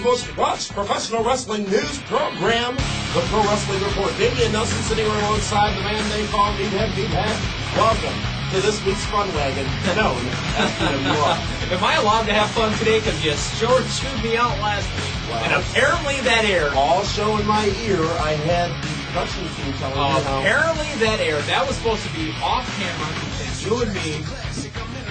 world's most watched professional wrestling news program, the Pro Wrestling Report. Damian Nelson sitting alongside the man they call Meathead. Welcome to this week's Fun Wagon, known as PWR. Am I allowed to have fun today? Because you sure chewed me out last week. Well, and apparently that aired. All show in my ear, I had the production team telling me how. Apparently that aired. That was supposed to be off camera between you and me.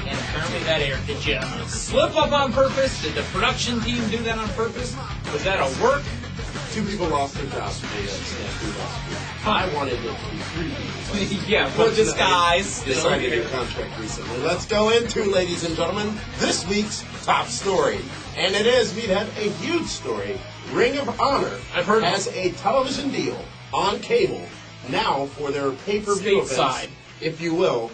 And apparently that aired. Did you slip up on purpose? Did the production team do that on purpose? Was that a work? 2 people lost their jobs today. I wanted it to be 3 people. Yeah, but this guy's decided their contract recently. Let's go into, ladies and gentlemen, this week's top story. And it is, Meathead, a huge story. Ring of Honor has a television deal on cable now for their pay-per-view events, if you will.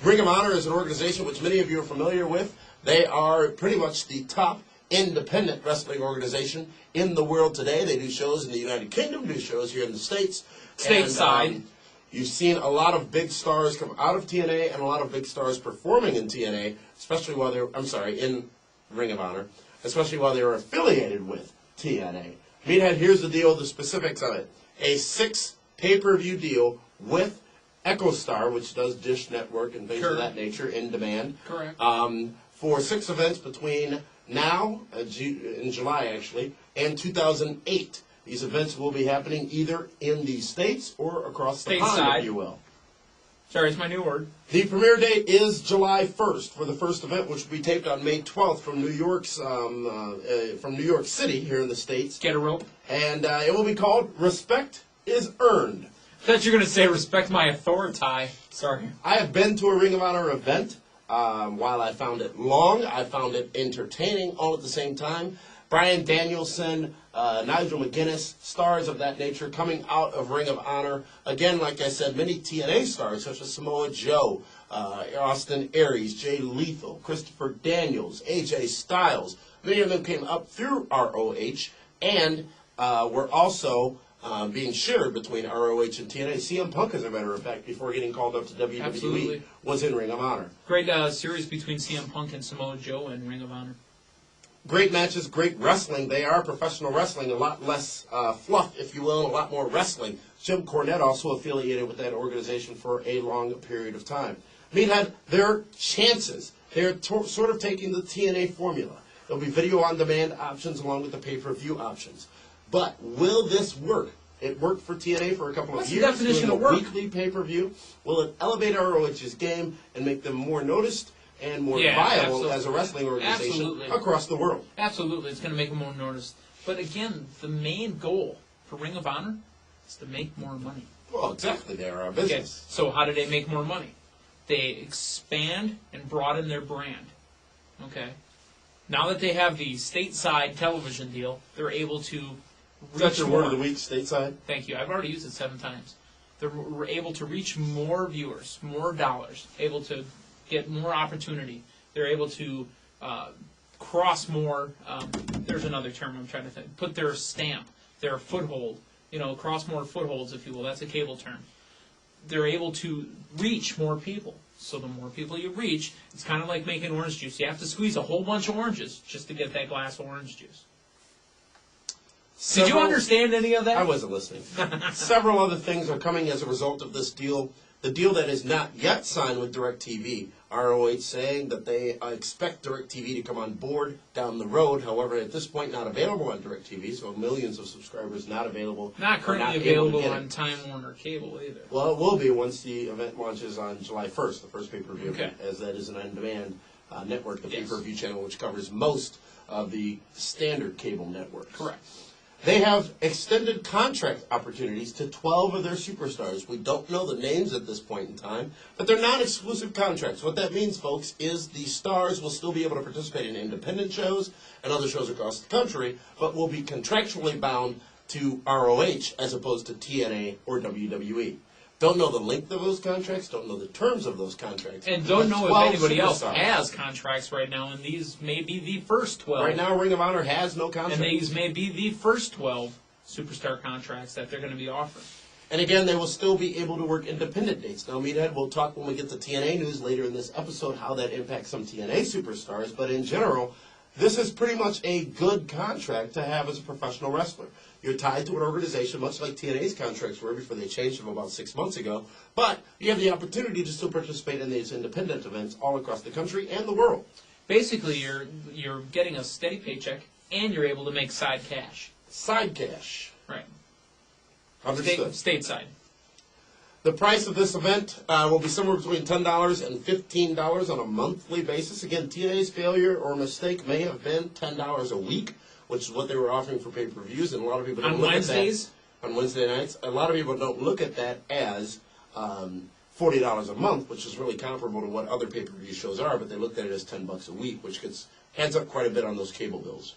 Ring of Honor is an organization which many of you are familiar with. They are pretty much the top independent wrestling organization in the world today. They do shows in the United Kingdom, do shows here in the States. Stateside. You've seen a lot of big stars come out of TNA and a lot of big stars performing in TNA, especially while they're, in Ring of Honor, especially while they were affiliated with TNA. Meathead, here's the deal, the specifics of it. A 6 pay-per-view deal with EchoStar, which does Dish Network and things of that nature, in demand. Correct. For 6 events between now, in July actually, and 2008. These events will be happening either in the States or across the pond, if you will. Sorry, it's my new word. The premiere date is July 1st for the first event, which will be taped on May 12th from New York City here in the States. Get a rope. And it will be called Respect is Earned. I thought you were going to say respect my authority. Sorry. I have been to a Ring of Honor event. While I found it long, I found it entertaining all at the same time. Bryan Danielson, Nigel McGuinness, stars of that nature coming out of Ring of Honor. Again, like I said, many TNA stars such as Samoa Joe, Austin Aries, Jay Lethal, Christopher Daniels, AJ Styles. Many of them came up through ROH and were also being shared between ROH and TNA. CM Punk, as a matter of fact, before getting called up to WWE, was in Ring of Honor. Great series between CM Punk and Samoa Joe in Ring of Honor. Great matches, great wrestling. They are professional wrestling, a lot less fluff, if you will, and a lot more wrestling. Jim Cornette also affiliated with that organization for a long period of time. Meathead, their chances, they're sort of taking the TNA formula. There'll be video-on-demand options along with the pay-per-view options. But will this work? It worked for TNA for a couple of years. What's the definition of work? Weekly pay-per-view. Will it elevate ROH's game and make them more noticed and more viable as a wrestling organization across the world? Absolutely. It's going to make them more noticed. But again, the main goal for Ring of Honor is to make more money. Well, exactly. They are a business. Okay. So how do they make more money? They expand and broaden their brand. Okay. Now that they have the stateside television deal, they're able to reach That's your more. word of the week, stateside? Thank you. I've already used it 7 times. They're able to reach more viewers, more dollars, able to get more opportunity. They're able to cross more, there's another term I'm trying to think, put their stamp, their foothold, cross more footholds, if you will. That's a cable term. They're able to reach more people. So the more people you reach, it's kind of like making orange juice. You have to squeeze a whole bunch of oranges just to get that glass of orange juice. Did you understand any of that? I wasn't listening. Several other things are coming as a result of this deal. The deal that is not yet signed with DirecTV. ROH saying that they expect DirecTV to come on board down the road. However, at this point, not available on DirecTV, so millions of subscribers not available. Not currently available on Time Warner Cable either. Well, it will be once the event launches on July 1st, the first pay-per-view, as that is an on-demand network, the pay-per-view channel, which covers most of the standard cable networks. Correct. They have extended contract opportunities to 12 of their superstars. We don't know the names at this point in time, but they're non-exclusive contracts. What that means, folks, is the stars will still be able to participate in independent shows and other shows across the country, but will be contractually bound to ROH as opposed to TNA or WWE. Don't know the length of those contracts, don't know the terms of those contracts. And don't know if anybody else has contracts right now, and these may be the first 12. Right now, Ring of Honor has no contracts. And these may be the first 12 superstar contracts that they're going to be offering. And again, they will still be able to work independent dates. Now, Meathead, we'll talk when we get to TNA news later in this episode how that impacts some TNA superstars, but in general, this is pretty much a good contract to have as a professional wrestler. You're tied to an organization, much like TNA's contracts were before they changed them about 6 months ago, but you have the opportunity to still participate in these independent events all across the country and the world. Basically, you're getting a steady paycheck, and you're able to make side cash. Side cash. Right. Understood. Stateside. The price of this event will be somewhere between $10 and $15 on a monthly basis. Again, TNA's failure or mistake may have been $10 a week, which is what they were offering for pay-per-views, and a lot of people don't look at that. On Wednesday nights? A lot of people don't look at that as $40 a month, which is really comparable to what other pay-per-view shows are, but they looked at it as $10 a week, which adds up quite a bit on those cable bills.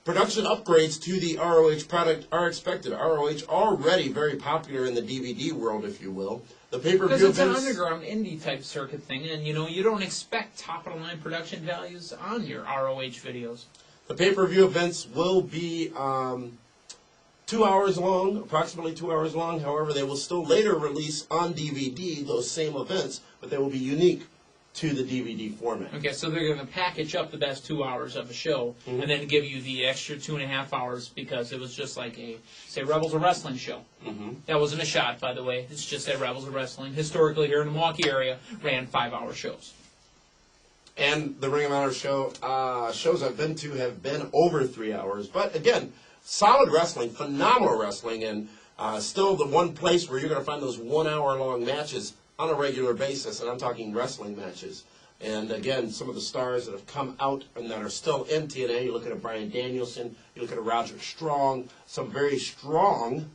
Production upgrades to the ROH product are expected. ROH already very popular in the DVD world, if you will. The pay-per-view because it's events, an underground indie type circuit thing, and you don't expect top-of-the-line production values on your ROH videos. the pay-per-view events will be 2 hours long, approximately 2 hours long. However, they will still later release on DVD those same events, but they will be unique to the DVD format. Okay, so they're going to package up the best 2 hours of a show and then give you the extra 2.5 hours because it was just like a, say, Rebels of Wrestling show. That wasn't a shot, by the way. It's just that Rebels of Wrestling, historically here in the Milwaukee area, ran 5-hour shows. And the Ring of Honor shows I've been to have been over 3 hours. But again, solid wrestling, phenomenal wrestling, and still the one place where you're going to find those 1 hour long matches on a regular basis, and I'm talking wrestling matches. And again, some of the stars that have come out and that are still in TNA, you look at a Bryan Danielson, you look at a Roger Strong, some very strong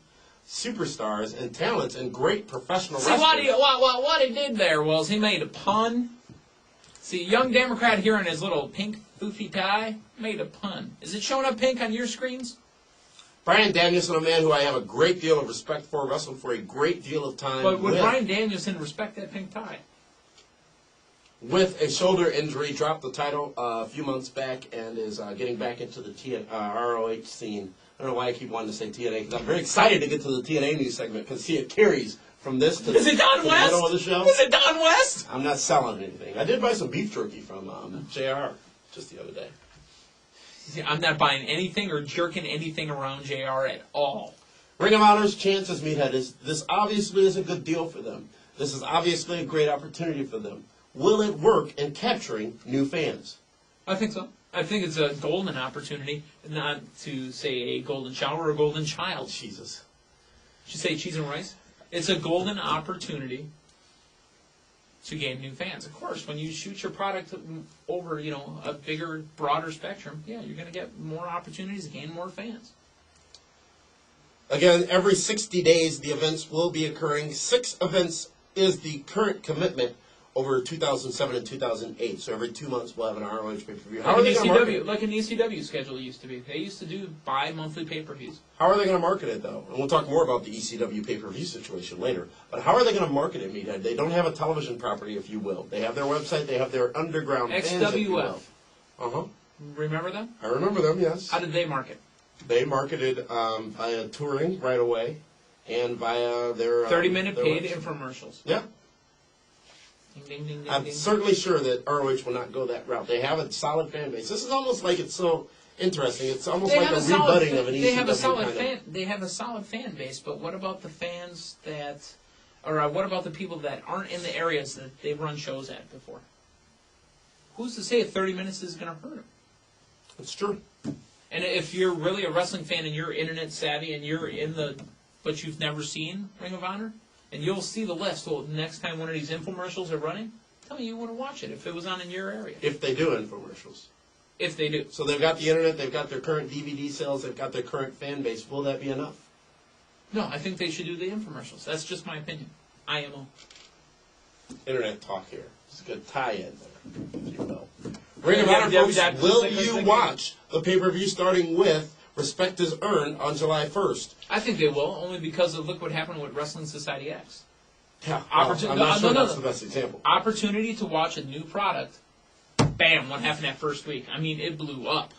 superstars and talents and great professional wrestlers. See, what he did there was he made a pun. See, young Democrat here in his little pink foofy tie made a pun. Is it showing up pink on your screens? Bryan Danielson, a man who I have a great deal of respect for, wrestled for a great deal of time. But would Bryan Danielson respect that pink tie? With a shoulder injury, dropped the title a few months back and is getting back into the ROH scene. I don't know why I keep wanting to say TNA, because I'm very excited to get to the TNA news segment, because see, it carries from this to, Is it Don the West? middle of the show. Is it Don West? I'm not selling anything. I did buy some beef jerky from JR just the other day. See, I'm not buying anything or jerking anything around JR at all. Ring of Honor's chances, Meathead, this obviously is a good deal for them. This is obviously a great opportunity for them. Will it work in capturing new fans? I think so. I think it's a golden opportunity, not to say a golden shower or a golden child. Jesus. Should say cheese and rice. It's a golden opportunity to gain new fans. Of course, when you shoot your product over, a bigger, broader spectrum, yeah, you're going to get more opportunities to gain more fans. Again, every 60 days, the events will be occurring. 6 events is the current commitment over 2007 and 2008. So every 2 months, we'll have an ROH pay-per-view. How are they going to market it? Like an ECW schedule used to be. They used to do bi-monthly pay-per-views. How are they going to market it, though? And we'll talk more about the ECW pay-per-view situation later. But how are they going to market it, Meathead? They don't have a television property, if you will. They have their website. They have their underground fans, if you will. XWF. Remember them? I remember them, yes. How did they market? They marketed via touring right away and via their 30-minute paid website. Infomercials. Yeah. Ding, ding, ding, I'm ding. certainly sure that ROH will not go that route. They have a solid fan base. This is almost like it's so interesting. It's almost like a rebutting of an ECW They have a solid kind fan. They have a solid fan base, but what about the fans what about the people that aren't in the areas that they've run shows at before? Who's to say 30 minutes is going to hurt them? It's true. And if you're really a wrestling fan and you're internet savvy and you're but you've never seen Ring of Honor, and you'll see the list. Well, next time one of these infomercials are running, tell me you want to watch it if it was on in your area. If they do infomercials. If they do. So they've got the internet, they've got their current DVD sales, they've got their current fan base. Will that be enough? No, I think they should do the infomercials. That's just my opinion. IMO. Internet talk here. It's a good tie-in there, if you will. Ring of Honor, folks, will you watch the pay-per-view starting with Respect is Earned on July 1st? I think they will, only because of look what happened with Wrestling Society X. Yeah, I'm not sure that's the best example. Opportunity to watch a new product. Bam, what happened that first week? I mean, it blew up.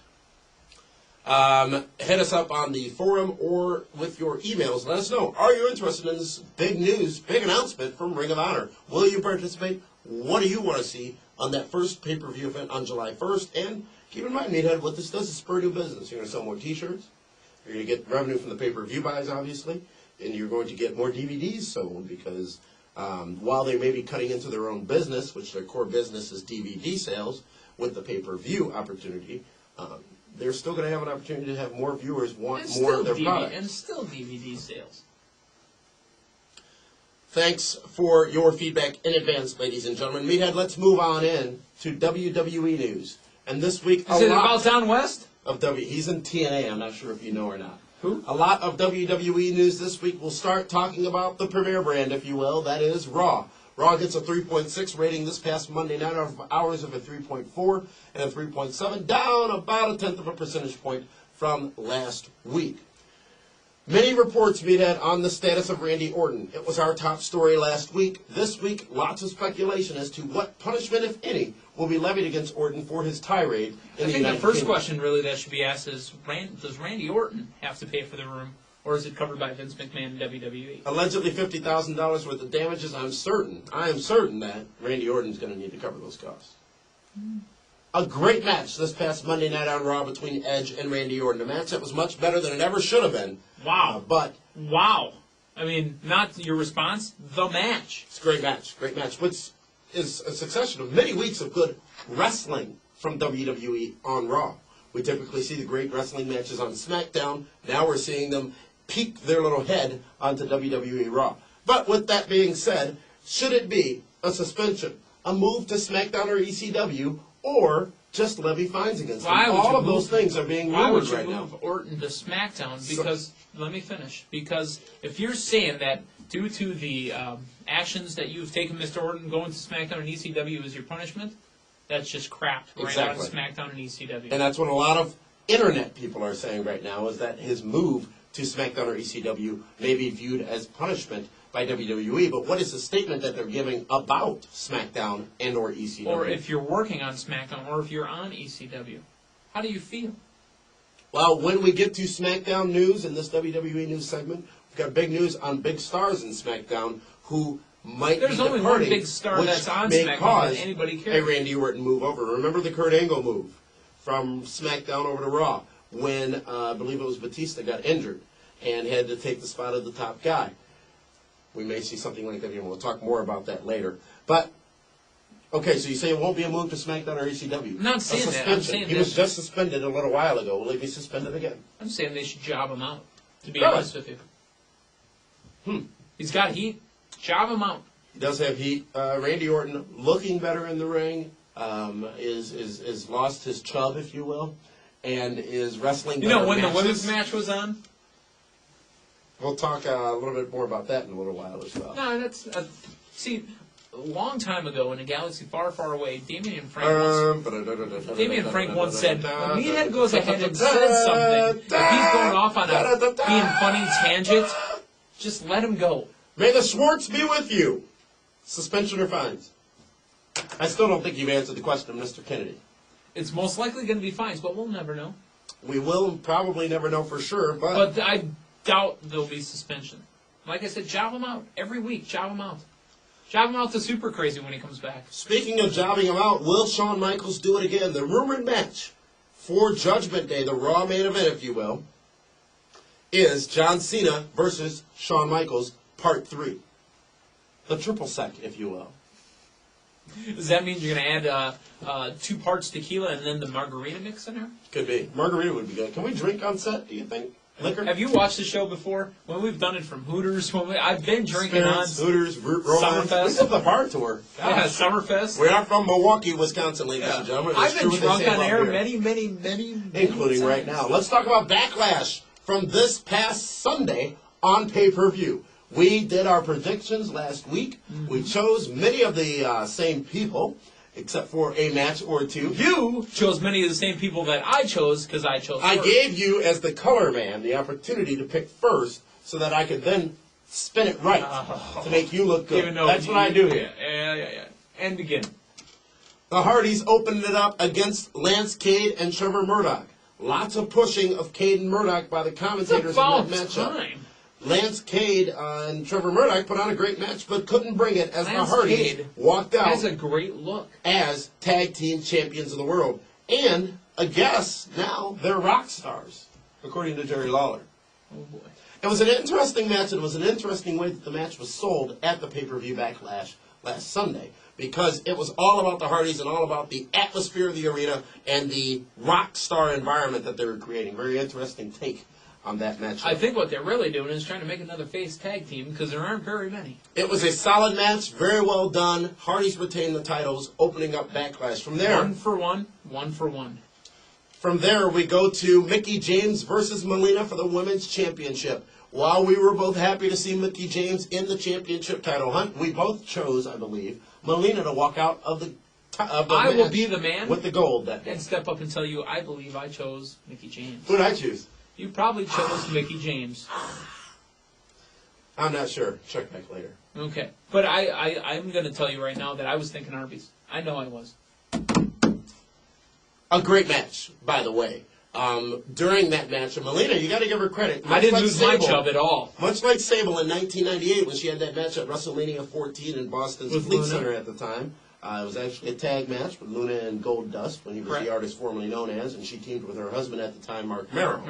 Hit us up on the forum or with your emails. Let us know. Are you interested in this big news, big announcement from Ring of Honor? Will you participate? What do you want to see on that first pay-per-view event on July 1st? And Keep in mind, Meathead, what this does is spur new business. You're going to sell more T-shirts. You're going to get revenue from the pay-per-view buys, obviously, and you're going to get more DVDs sold because while they may be cutting into their own business, which their core business is DVD sales, with the pay-per-view opportunity, they're still going to have an opportunity to have more viewers want more of their products. And still DVD sales. Thanks for your feedback in advance, ladies and gentlemen. Meathead, let's move on in to WWE news. And this week, Is it about Down West? He's in TNA, I'm not sure if you know or not. Who? A lot of WWE news this week. We'll start talking about the premier brand, if you will. That is Raw. Raw gets a 3.6 rating this past Monday night, hours of a 3.4 and a 3.7, down about a tenth of a percentage point from last week. Many reports, Meathead, on the status of Randy Orton. It was our top story last week. This week, lots of speculation as to what punishment, if any, will be levied against Orton for his tirade in the United Kingdom. I think the first question really that should be asked is, does Randy Orton have to pay for the room, or is it covered by Vince McMahon and WWE? Allegedly $50,000 worth of damages. I am certain that Randy Orton's going to need to cover those costs. A great match this past Monday night on Raw between Edge and Randy Orton. A match that was much better than it ever should have been. Wow. Wow. I mean, not your response, the match. It's a great match. Great match. Which is a succession of many weeks of good wrestling from WWE on Raw. We typically see the great wrestling matches on SmackDown. Now we're seeing them peek their little head onto WWE Raw. But with that being said, should it be a suspension, a move to SmackDown or ECW, or just levy fines against them? All of those things are being rumored right now. Why would you move Orton to SmackDown? Because, let me finish. Because if you're saying that due to the actions that you've taken, Mr. Orton, going to SmackDown and ECW is your punishment, that's just crap right out of SmackDown and ECW. And that's what a lot of internet people are saying right now, is that his move to SmackDown or ECW may be viewed as punishment by WWE, but what is the statement that they're giving about SmackDown and or ECW? Or if you're working on SmackDown, or if you're on ECW, how do you feel? Well, when we get to SmackDown news in this WWE news segment, we've got big news on big stars in SmackDown who might There's be only one big star that's on SmackDown that anybody cares. A Randy Orton move over. Remember the Kurt Angle move from SmackDown over to Raw when I believe it was Batista got injured and had to take the spot of the top guy. We may see something like that here. We'll talk more about that later. But, okay, so you say it won't be a move to SmackDown or ECW. I'm not saying that. I'm saying he was just suspended a little while ago. Will he be suspended again? I'm saying they should job him out, to be honest with you. He's got heat. Job him out. He does have heat. Randy Orton looking better in the ring, is lost his chub, if you will, and is wrestling better when matches. the women's match was on? We'll talk a little bit more about that in a little while as well. No, that's... see, a long time ago in a galaxy far, far away, Damian Frank once said, when Meathead goes ahead and says something, if he's going off on a being funny tangent, just let him go. May the Schwartz be with you. Suspension or fines? I still don't think you've answered the question, Mr. Kennedy. It's most likely going to be fines, but we'll never know. We will probably never know for sure, but I doubt there'll be suspension. Like I said, job him out. Every week, job him out. Job him out to Super Crazy when he comes back. Speaking of jobbing him out, will Shawn Michaels do it again? The rumored match for Judgment Day, the Raw main event, if you will, is John Cena versus Shawn Michaels, Part 3. The triple sec, if you will. Does that mean you're going to add 2 parts tequila and then the margarita mix in there? Could be. Margarita would be good. Can we drink on set, do you think? Liquor? Have you watched the show before? When we've done it from Hooters, I've been drinking Spirits, on Hooters, Summerfest. We did the bar tour. Gosh. Yeah, Summerfest. We are from Milwaukee, Wisconsin, ladies and gentlemen. I've been drunk on air many including right now. Let's talk about Backlash from this past Sunday on pay-per-view. We did our predictions last week. We chose many of the same people, except for a match or two. You chose many of the same people that I chose because I chose I first. gave you, as the color man, the opportunity to pick first so that I could then spin it right to make you look good. That's what I do here. Yeah. And again. The Hardys opened it up against Lance Cade and Trevor Murdoch. Lots of pushing of Cade and Murdoch by the commentators in that matchup. Time. Lance Cade and Trevor Murdoch put on a great match, but couldn't bring it as the Hardys walked out has a great look as tag team champions of the world. And I guess now they're rock stars, according to Jerry Lawler. Oh boy. It was an interesting match, and it was an interesting way that the match was sold at the pay-per-view Backlash last Sunday, because it was all about the Hardys and all about the atmosphere of the arena and the rock star environment that they were creating. Very interesting take on that match. I think what they're really doing is trying to make another face tag team, because there aren't very many. It was a solid match, very well done. Hardys retained the titles, opening up Backlash. From there, 1 for 1, 1 for 1. From there, we go to Mickie James versus Melina for the Women's Championship. While we were both happy to see Mickie James in the championship title hunt, we both chose, I believe, Melina to walk out of the I will be the man with the gold that day. and step up and tell you I believe I chose Mickie James. Who did I choose? You probably chose Mickie James. I'm not sure. Check back later. Okay. But I'm going to tell you right now that I was thinking Arby's. I know I was. A great match, by the way. During that match, and Melina, you got to give her credit. I didn't lose my chub at all. Much like Sable in 1998 when she had that match at WrestleMania 14 in Boston's Fleet Center at the time. It was actually a tag match with Luna and Gold Dust when he was the artist formerly known as, and she teamed with her husband at the time, Mark Merrill.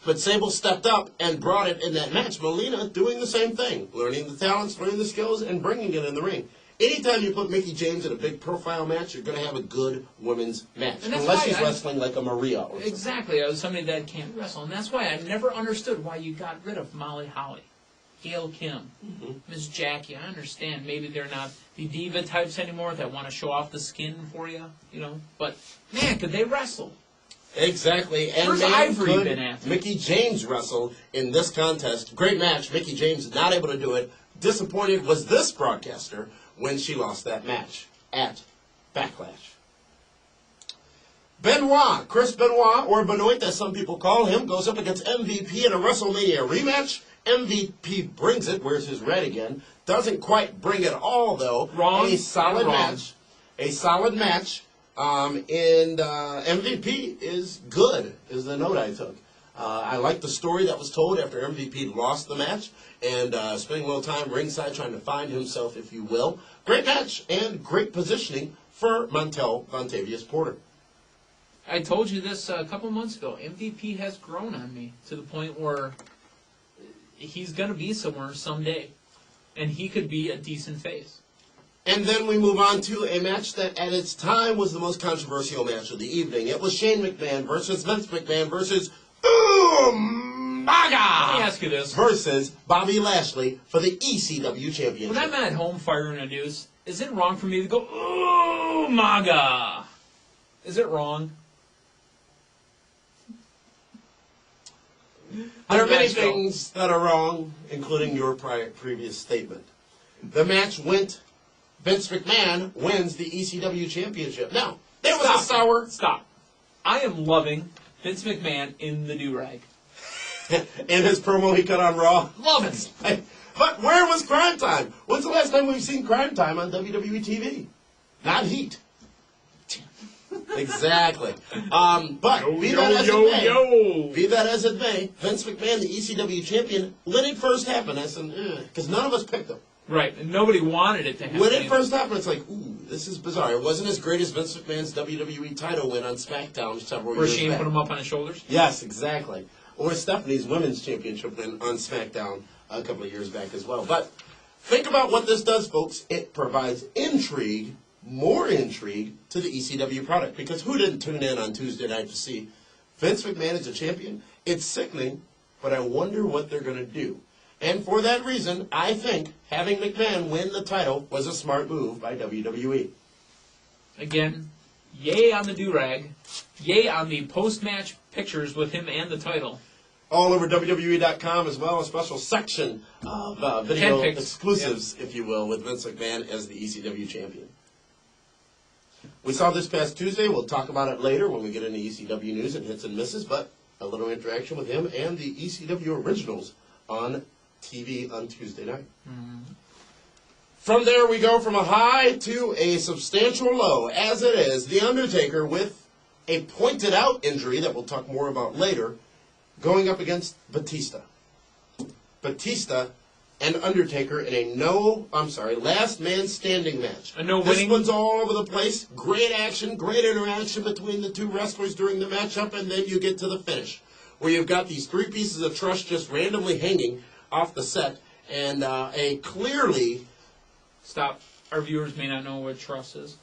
But Sable stepped up and brought it in that match. Melina doing the same thing, learning the talents, learning the skills, and bringing it in the ring. Anytime you put Mickie James in a big profile match, you're going to have a good women's match. Unless she's wrestling like a Maria or something. Exactly. I was somebody that can't wrestle. And that's why I never understood why you got rid of Molly Holly, Gail Kim, Miss Jackie. I understand. Maybe they're not the diva types anymore that want to show off the skin for you, you know. But, man, could they wrestle? Exactly. And where's man, Ivory been at? Mickie James wrestle in this contest. Great match. Mickie James not able to do it. Disappointed was this broadcaster when she lost that match at Backlash. Benoit, Chris Benoit, or Benoit as some people call him, goes up against MVP in a WrestleMania rematch. MVP brings it. Where's his red again? Doesn't quite bring it all, though. Wrong. A solid match. A solid match. And MVP is good, is the note I took. I like the story that was told after MVP lost the match and spending a little time ringside trying to find himself, if you will. Great match and great positioning for Montel Vontavious Porter. I told you this a couple months ago. MVP has grown on me to the point where he's going to be somewhere someday, and he could be a decent face. And then we move on to a match that at its time was the most controversial match of the evening. It was Shane McMahon versus Vince McMahon versus Umaga! Let me ask you this. Versus Bobby Lashley for the ECW Championship. When I'm at home firing a noose, is it wrong for me to go, Umaga? Is it wrong? There are many things that are wrong, including your previous statement. The match went, Vince McMahon wins the ECW Championship. Now, there was a sour... Stop. I am loving Vince McMahon in the do-rag. In his promo he cut on Raw. Love it. But where was Crime Time? When's the last time we've seen Crime Time on WWE TV? Not Heat. Exactly. But be that as it may, Vince McMahon, the ECW champion, when it first happened, I said, because none of us picked him. Right, and nobody wanted it to happen. When it first happened, it's like, ooh, this is bizarre. It wasn't as great as Vince McMahon's WWE title win on SmackDown several years back. Where Shane put him up on his shoulders? Yes, exactly. Or Stephanie's women's championship win on SmackDown a couple of years back as well. But think about what this does, folks. It provides intrigue, more intrigue, to the ECW product. Because who didn't tune in on Tuesday night to see Vince McMahon as a champion? It's sickening, but I wonder what they're going to do. And for that reason, I think having McMahon win the title was a smart move by WWE. Again, yay on the do-rag. Yay on the post-match pictures with him and the title. All over WWE.com as well, a special section of video exclusives, if you will, with Vince McMahon as the ECW champion. We saw this past Tuesday. We'll talk about it later when we get into ECW news and hits and misses, but a little interaction with him and the ECW originals on TV on Tuesday night. From there, we go from a high to a substantial low, as it is The Undertaker with a pointed-out injury that we'll talk more about later, going up against Batista. Batista and Undertaker in a last man standing match. A no This winning. one's all over the place. Great action, great interaction between the two wrestlers during the matchup, and then you get to the finish, where you've got these three pieces of truss just randomly hanging off the set, and a clearly... Stop. Our viewers may not know what truss is.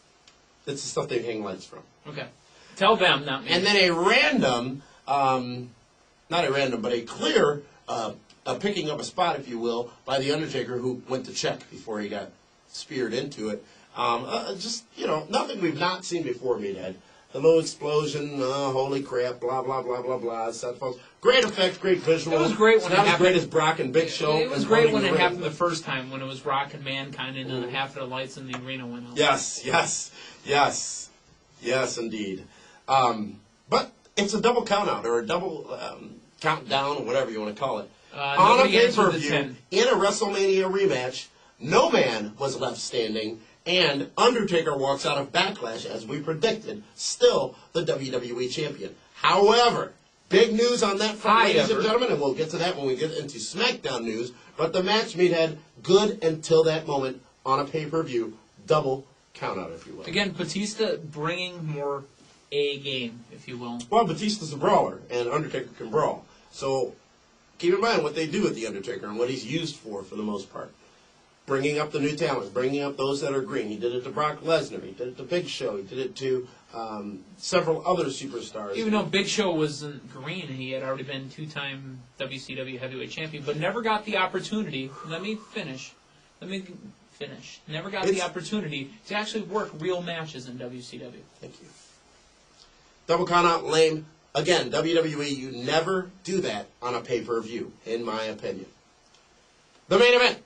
It's the stuff they hang lights from. Okay. Tell them, not me. And then a random, not a random, but a clear picking up a spot, if you will, by The Undertaker, who went to check before he got speared into it. Just, nothing we've not seen before, Meathead. The little explosion, holy crap, blah, blah, blah, blah, blah, set phones. Great effect, great visual. It was great when it's not as great as Brock and Big Show. It was great when it happened the first time, when it was Rock and Mankind, and then half of the lights in the arena went out. Yes, indeed. But it's a double count-out, or a double countdown, or whatever you want to call it. On a pay-per-view, in a WrestleMania rematch, no man was left standing, and Undertaker walks out of Backlash, as we predicted, still the WWE Champion. However, big news on that front, ladies and gentlemen, and we'll get to that when we get into SmackDown news, but the match, Meathead, good until that moment on a pay-per-view, double count-out, if you will. Again, Batista bringing more A game, if you will. Well, Batista's a brawler, and Undertaker can brawl. So keep in mind what they do with The Undertaker and what he's used for the most part. Bringing up the new talents, bringing up those that are green. He did it to Brock Lesnar. He did it to Big Show. He did it to several other superstars. Even though Big Show wasn't green, he had already been two-time WCW heavyweight champion, but never got the opportunity. Let me finish. Never got the opportunity to actually work real matches in WCW. Thank you. Double count out, lame. Again, WWE, you never do that on a pay-per-view, in my opinion. The main event,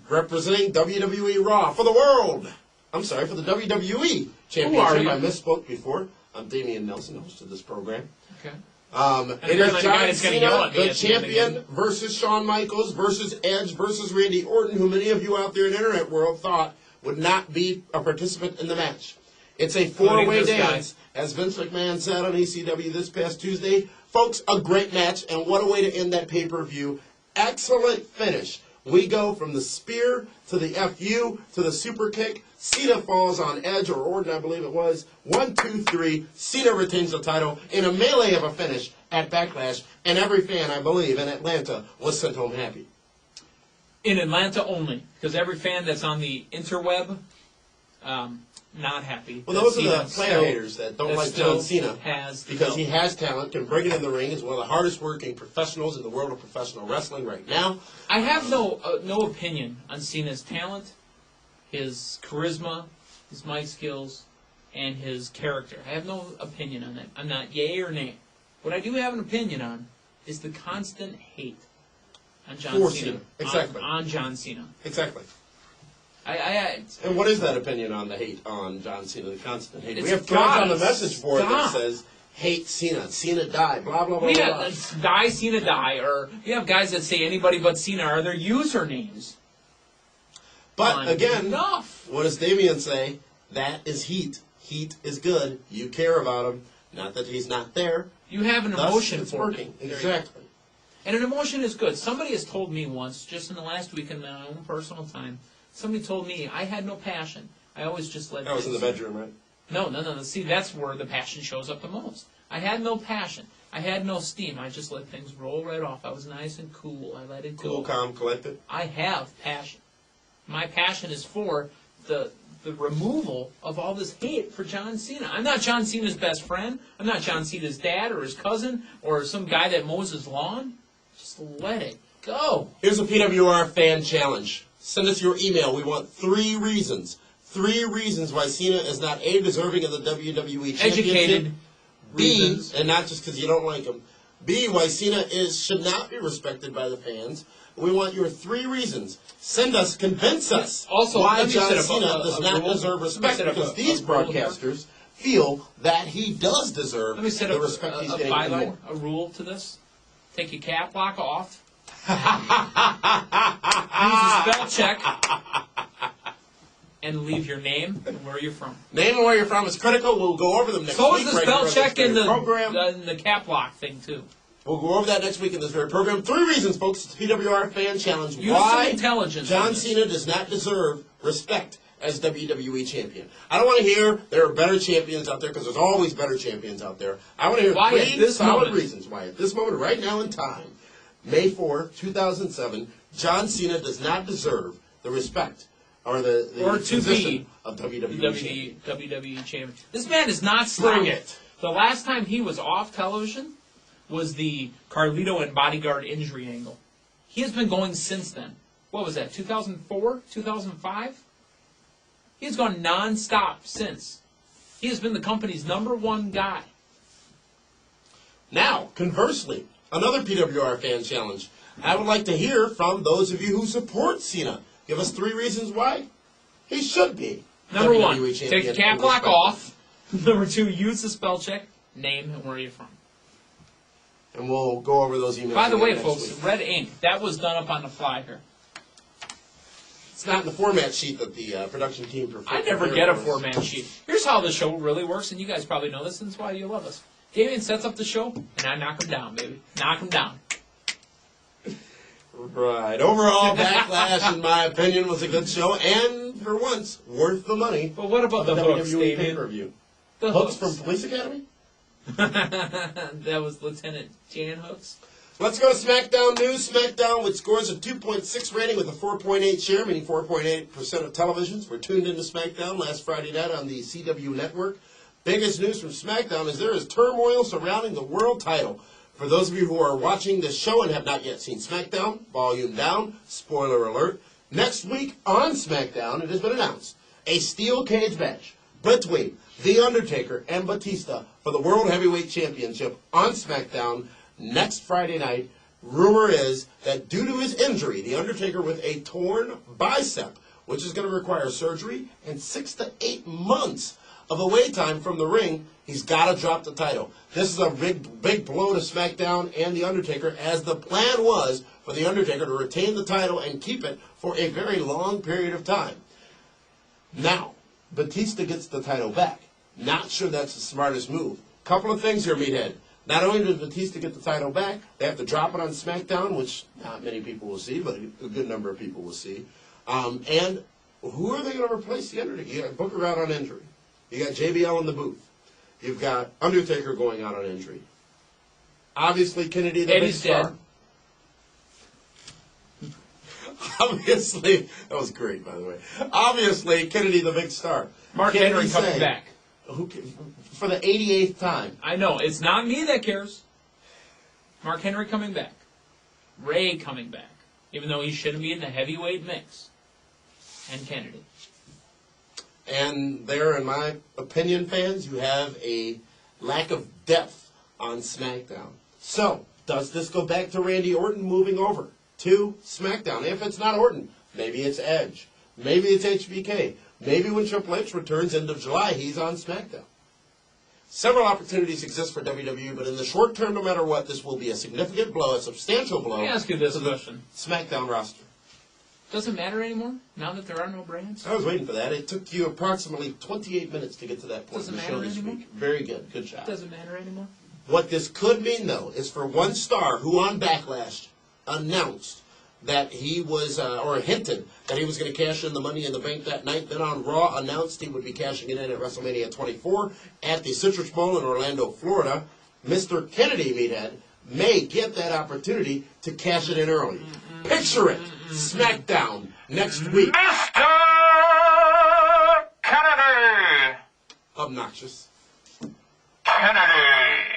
representing WWE Raw for the world. I'm sorry, for the WWE Championship. I misspoke before. I'm Damian Nelson, host of this program. Okay. It is John Cena, the champion, versus Shawn Michaels, versus Edge, versus Randy Orton, who many of you out there in the internet world thought would not be a participant in the match. It's a four-way dance, as Vince McMahon said on ECW this past Tuesday. Folks, a great match, and what a way to end that pay-per-view. Excellent finish. We go from the spear to the FU to the super kick. Cena falls on Edge, or Orton, I believe it was. 1, 2, 3. Cena retains the title in a melee of a finish at Backlash, and every fan, I believe, in Atlanta was sent home happy. In Atlanta only, because every fan that's on the interweb, not happy. Well, those are the player haters that don't like John Cena because he has talent, can bring it in the ring, is one of the hardest working professionals in the world of professional wrestling right now. I have no opinion on Cena's talent, his charisma, his mic skills, and his character. I have no opinion on that. I'm not yay or nay. What I do have an opinion on is the constant hate on John Cena. Exactly. On John Cena. Exactly. And what is that opinion on the hate on John Cena, the constant hate? We have threads on the message board that says, hate Cena, Cena die, blah, blah, blah, blah. Die, Cena die, or we have guys that say anybody but Cena are their usernames. But, again, what does Damian say? That is heat. Heat is good. You care about him. Not that he's not there. You have an emotion for working. Exactly. And an emotion is good. Somebody has told me once, just in the last week in my own personal time, somebody told me I had no passion. I always just let. That was in the bedroom, right? No. See, that's where the passion shows up the most. I had no passion. I had no steam. I just let things roll right off. I was nice and cool. I let it go. Cool, calm, collected. I have passion. My passion is for the removal of all this hate for John Cena. I'm not John Cena's best friend. I'm not John Cena's dad or his cousin or some guy that mows his lawn. Just let it go. Here's a PWR fan challenge. Send us your email. We want 3 reasons. 3 reasons why Cena is not A, deserving of the WWE Championship. Educated B, reasons. and not just because you don't like him. B, why Cena should not be respected by the fans. We want your 3 reasons. Send us, convince us also, why John Cena does not deserve respect, because these broadcasters feel that he does deserve the respect he's getting more. A rule to this. Take your cap lock off. Use a spell check. And leave your name and where you're from. Name and where you're from is critical. We'll go over them next week. So is the spell check in the cap lock thing, too. We'll go over that next week in this very program. 3 reasons, folks. It's PWR Fan Challenge. Use Why some intelligence John Cena does not deserve respect as WWE champion. I don't want to hear there are better champions out there, because there's always better champions out there. I want to hear why 3 solid reasons why at this moment, right now in time, May 4, 2007, John Cena does not deserve the respect or the position of WWE champion. This man is not Bring stopped. it. The last time he was off television was the Carlito and Bodyguard injury angle. He has been going since then. What was that, 2004, 2005? He's gone non-stop since. He has been the company's #1 guy. Now, conversely, another PWR Fan Challenge. I would like to hear from those of you who support Cena. Give us 3 reasons why he should be Number 1, WWE champion. take the cap lock off. Number 2, use the spell check. Name and where you're from. And we'll go over those emails. By the way, next folks, week. red ink, that was done up on the fly here. It's not in the format sheet that the production team prefers. I never get a format sheet. Here's how the show really works, and you guys probably know this, and that's why you love us. Damian sets up the show, and I knock him down, baby. Knock him down. Right. Overall, Backlash, in my opinion, was a good show, and for once, worth the money. But what about the hooks, WWE Damian? pay-per-view. The Hooks from Police Academy? That was Lieutenant Jan Hooks. Let's go to SmackDown News. SmackDown, which scores a 2.6 rating with a 4.8 share, meaning 4.8% of televisions were tuned into SmackDown last Friday night on the CW network. Biggest news from SmackDown is there is turmoil surrounding the world title. For those of you who are watching this show and have not yet seen SmackDown, volume down, spoiler alert. Next week on SmackDown, it has been announced, a steel cage match between The Undertaker and Batista for the World Heavyweight Championship on SmackDown next Friday night. Rumor is that due to his injury, The Undertaker with a torn bicep, which is going to require surgery and 6 to 8 months of away time from the ring, he's got to drop the title. This is a big blow to SmackDown and The Undertaker, as the plan was for The Undertaker to retain the title and keep it for a very long period of time. Now, Batista gets the title back. Not sure that's the smartest move. Couple of things here, Meathead. Not only does Batista get the title back, they have to drop it on SmackDown, which not many people will see, but a good number of people will see. And who are they going to replace The Undertaker? You got Booker out on injury. You got JBL in the booth. You've got Undertaker going out on injury. Obviously, Kennedy the big star. Obviously, that was great, by the way. Obviously, Kennedy the big star. Mark Henry coming back. For the 88th time. I know. It's not me that cares. Mark Henry coming back. Ray coming back. Even though he shouldn't be in the heavyweight mix. And Kennedy. And there, in my opinion, fans, you have a lack of depth on SmackDown. So, does this go back to Randy Orton moving over to SmackDown? If it's not Orton, maybe it's Edge. Maybe it's HBK. Maybe when Triple H returns end of July, he's on SmackDown. Several opportunities exist for WWE, but in the short term, no matter what, this will be a significant blow, a substantial blow. Let me ask you this to question. the SmackDown roster. Does it matter anymore, now that there are no brands? I was waiting for that. It took you approximately 28 minutes to get to that point in the show this week. Very good. Good job. Does it matter anymore? What this could mean, though, is for one star who on Backlash announced that he was, or hinted that he was going to cash in the Money in the Bank that night, then on Raw announced he would be cashing it in at WrestleMania 24 at the Citrus Bowl in Orlando, Florida. Mr. Kennedy, Meathead, may get that opportunity to cash it in early. Picture it. SmackDown next week. Mr. Kennedy! Obnoxious. Kennedy!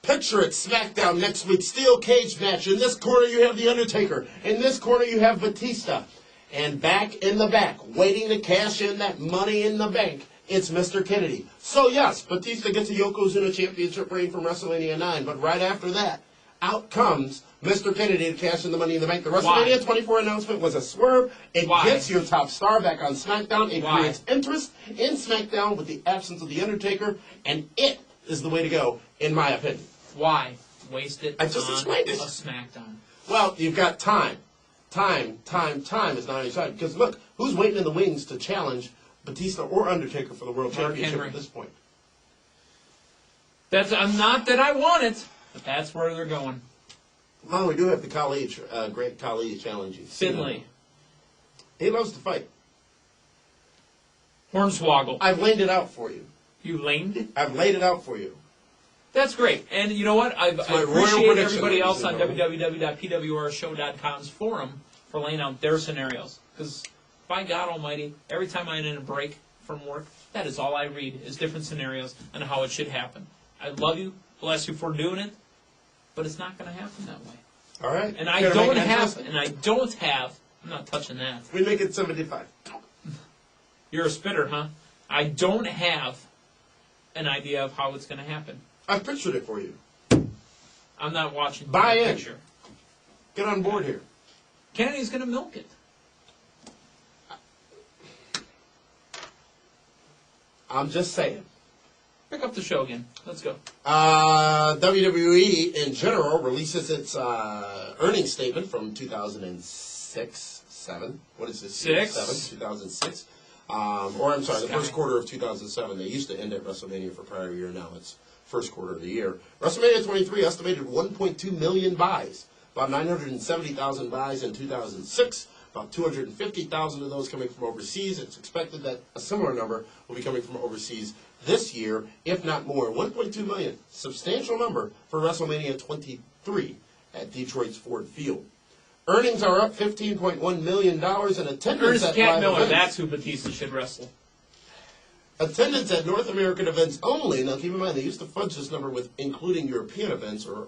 Picture it, SmackDown next week. Steel cage match. In this corner you have The Undertaker. In this corner you have Batista. And back in the back, waiting to cash in that Money in the Bank, it's Mr. Kennedy. So yes, Batista gets a Yokozuna Championship reign from WrestleMania 9, but right after that, out comes Mr. Kennedy to cash in the Money in the Bank. The WrestleMania 24 announcement was a swerve. It gets your top star back on SmackDown. It creates interest in SmackDown with the absence of The Undertaker, and it is the way to go, in my opinion. Why waste it I just explained it. a SmackDown? Well, you've got time. Time is not on your side. Because look, who's waiting in the wings to challenge Batista or Undertaker for the World Championship Henry. at this point? That's not that I want it. But that's where they're going. Well, we do have the Khali, great Khali challenging. Finley. He loves to fight. Hornswoggle. I've laid it out for you. You lamed? I've laid it out for you. That's great. And you know what? I royal appreciate prediction, everybody else on ladies and www.pwrshow.com's forum for laying out their scenarios. Because, by God Almighty, every time I'm in a break from work, that is all I read, is different scenarios on how it should happen. I love you, bless you for doing it, but it's not going to happen that way. All right. And I don't have, I'm not touching that. We make it 75. You're a spitter, huh? I don't have an idea of how it's going to happen. I've pictured it for you. I'm not watching Buy the in. picture. Get on board here. Kennedy's going to milk it. I'm just saying. Pick up the show again. Let's go. WWE in general releases its earnings statement from 2006, 7. What is this? 6? 7, 2006. Or I'm sorry, the first quarter of 2007. They used to end at WrestleMania for prior year. Now it's first quarter of the year. WrestleMania 23 estimated 1.2 million buys. About 970,000 buys in 2006. About 250,000 of those coming from overseas. It's expected that a similar number will be coming from overseas this year, if not more. 1.2 million, substantial number for WrestleMania 23 at Detroit's Ford Field. Earnings are up $15.1 million in attendance Ernest at Cat live Miller, events. that's who Batista should wrestle. Attendance at North American events only. Now keep in mind, they used to fudge this number with including European events or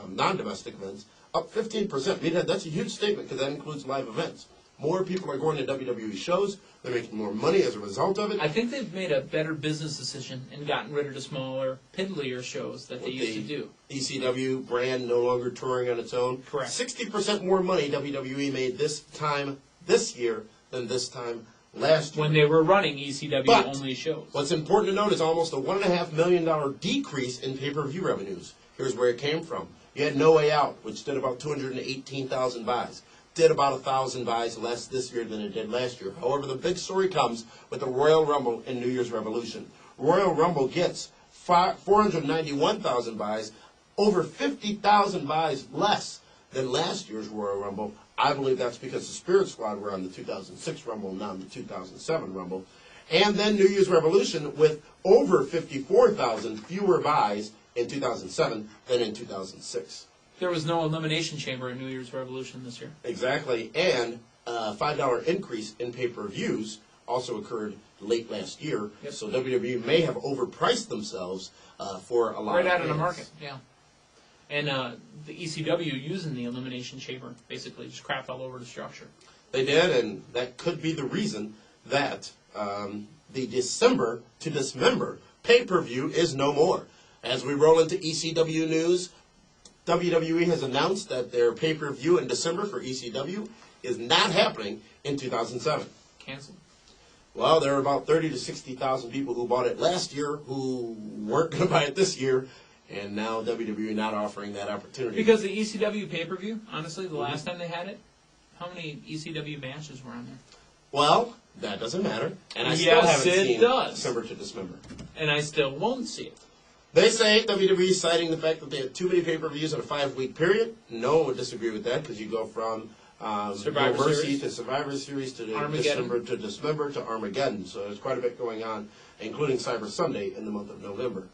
non-domestic events. Up 15%. Meathead, that's a huge statement because that includes live events. More people are going to WWE shows. They're making more money as a result of it. I think they've made a better business decision and gotten rid of the smaller, piddlier shows that they used to do. ECW brand no longer touring on its own. Correct. 60% more money WWE made this year than this time last year. When they were running ECW-only shows. What's important to note is almost a $1.5 million decrease in pay-per-view revenues. Here's where it came from. You had No Way Out, which did about 218,000 buys. Did about 1,000 buys less this year than it did last year. However, the big story comes with the Royal Rumble and New Year's Revolution. Royal Rumble gets 491,000 buys, over 50,000 buys less than last year's Royal Rumble. I believe that's because the Spirit Squad were on the 2006 Rumble, not the 2007 Rumble. And then New Year's Revolution with over 54,000 fewer buys in 2007 than in 2006. There was no Elimination Chamber in New Year's Revolution this year. Exactly, and a $5 increase in pay-per-views also occurred late last year. Yep. So WWE may have overpriced themselves for a lot right of out of the fans. market, yeah. And the ECW using the Elimination Chamber basically just crapped all over the structure. They did, and that could be the reason that the December to Dismember pay-per-view is no more. As we roll into ECW news, WWE has announced that their pay-per-view in December for ECW is not happening in 2007. Canceled. Well, there were about 30 to 60,000 people who bought it last year who weren't going to buy it this year, and now WWE not offering that opportunity. Because the ECW pay-per-view, honestly, the last time they had it, how many ECW matches were on there? Well, that doesn't matter, and I still Yes, haven't it seen does. December to Dismember. And I still won't see it. They say, WWE citing the fact that they had too many pay-per-views in a 5-week period. No one would disagree with that because you go from Survivor No Mercy Series. to Survivor Series to Armageddon. December to Dismember to Armageddon. So there's quite a bit going on, including Cyber Sunday in the month of November.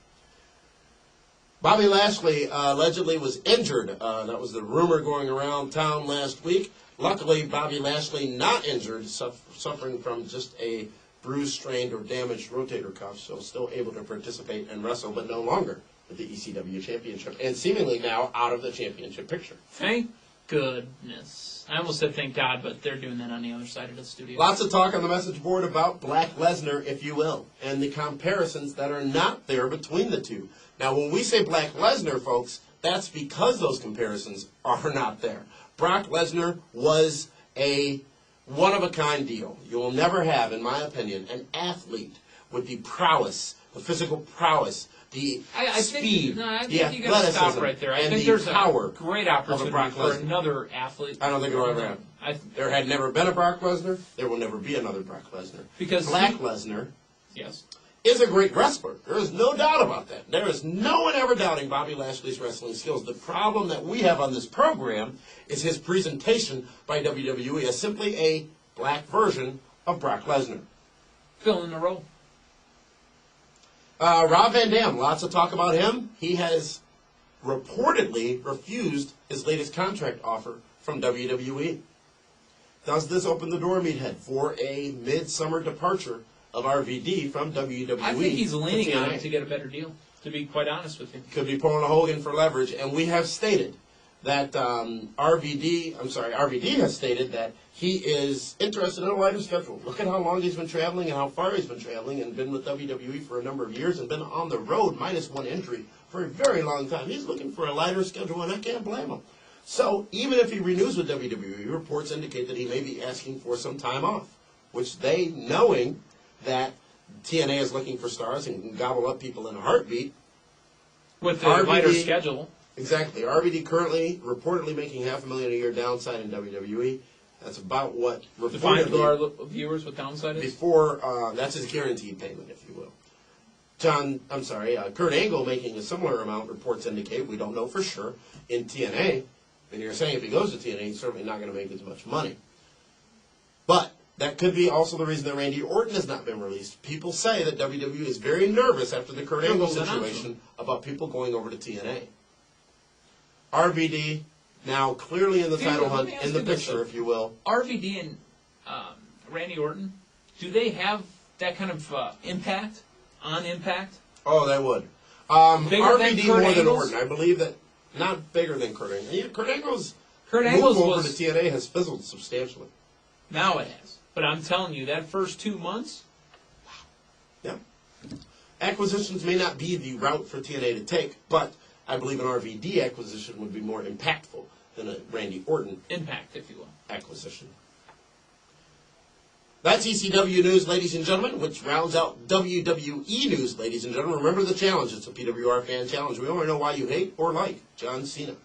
Bobby Lashley allegedly was injured. That was the rumor going around town last week. Luckily, Bobby Lashley not injured, suffering from just a bruised, strained, or damaged rotator cuff, so still able to participate and wrestle, but no longer with the ECW Championship, and seemingly now out of the championship picture. Thank goodness. I almost said thank God, but they're doing that on the other side of the studio. Lots of talk on the message board about Black Lesnar, if you will, and the comparisons that are not there between the two. Now, when we say Black Lesnar, folks, that's because those comparisons are not there. Brock Lesnar was a one-of-a-kind deal. You will never have, in my opinion, an athlete with the prowess, the physical prowess, the speed, I the think you got to stop athleticism, right there. I and think the there's power a great of a opportunity Brock for Lesnar. another athlete. I don't think it'll ever happen. There had never been a Brock Lesnar. There will never be another Brock Lesnar. Because Black Lesnar yes, is a great wrestler. There is no doubt about that. There is no one ever doubting Bobby Lashley's wrestling skills. The problem that we have on this program is his presentation by WWE as simply a black version of Brock Lesnar. Filling the role. Rob Van Dam, lots of talk about him. He has reportedly refused his latest contract offer from WWE. Does this open the door, Meathead, for a midsummer departure of RVD from WWE? I think he's leaning on TNA? it to get a better deal, to be quite honest with you. Could be pulling a Hogan for leverage, and we have stated that RVD has stated that he is interested in a lighter schedule. Look at how long he's been traveling and how far he's been traveling, and been with WWE for a number of years and been on the road, minus one injury, for a very long time. He's looking for a lighter schedule, and I can't blame him. So even if he renews with WWE, reports indicate that he may be asking for some time off, which they, knowing that TNA is looking for stars and can gobble up people in a heartbeat. With the lighter schedule. Exactly. RVD currently reportedly making $500,000 a year downside in WWE. That's about what Define to our reportedly viewers what downside is. before that's his guaranteed payment, if you will. Kurt Angle making a similar amount. Reports indicate, we don't know for sure, in TNA. And you're saying if he goes to TNA, he's certainly not going to make as much money. But that could be also the reason that Randy Orton has not been released. People say that WWE is very nervous after the Kurt Angle situation about people going over to TNA. RVD now clearly in the title hunt, in the picture, if you will. RVD and Randy Orton, do they have that kind of impact on Impact? Oh, they would. RVD more than Orton. I believe that. Not bigger than Kurt Angle. Yeah, Kurt Angle's move over to TNA has fizzled substantially. Now it has. But I'm telling you, that first 2 months... Yeah. Acquisitions may not be the route for TNA to take, but I believe an RVD acquisition would be more impactful than a Randy Orton impact, if you will, acquisition. That's ECW news, ladies and gentlemen, which rounds out WWE news, ladies and gentlemen. Remember the challenge. It's a PWR fan challenge. We only know why you hate or like John Cena.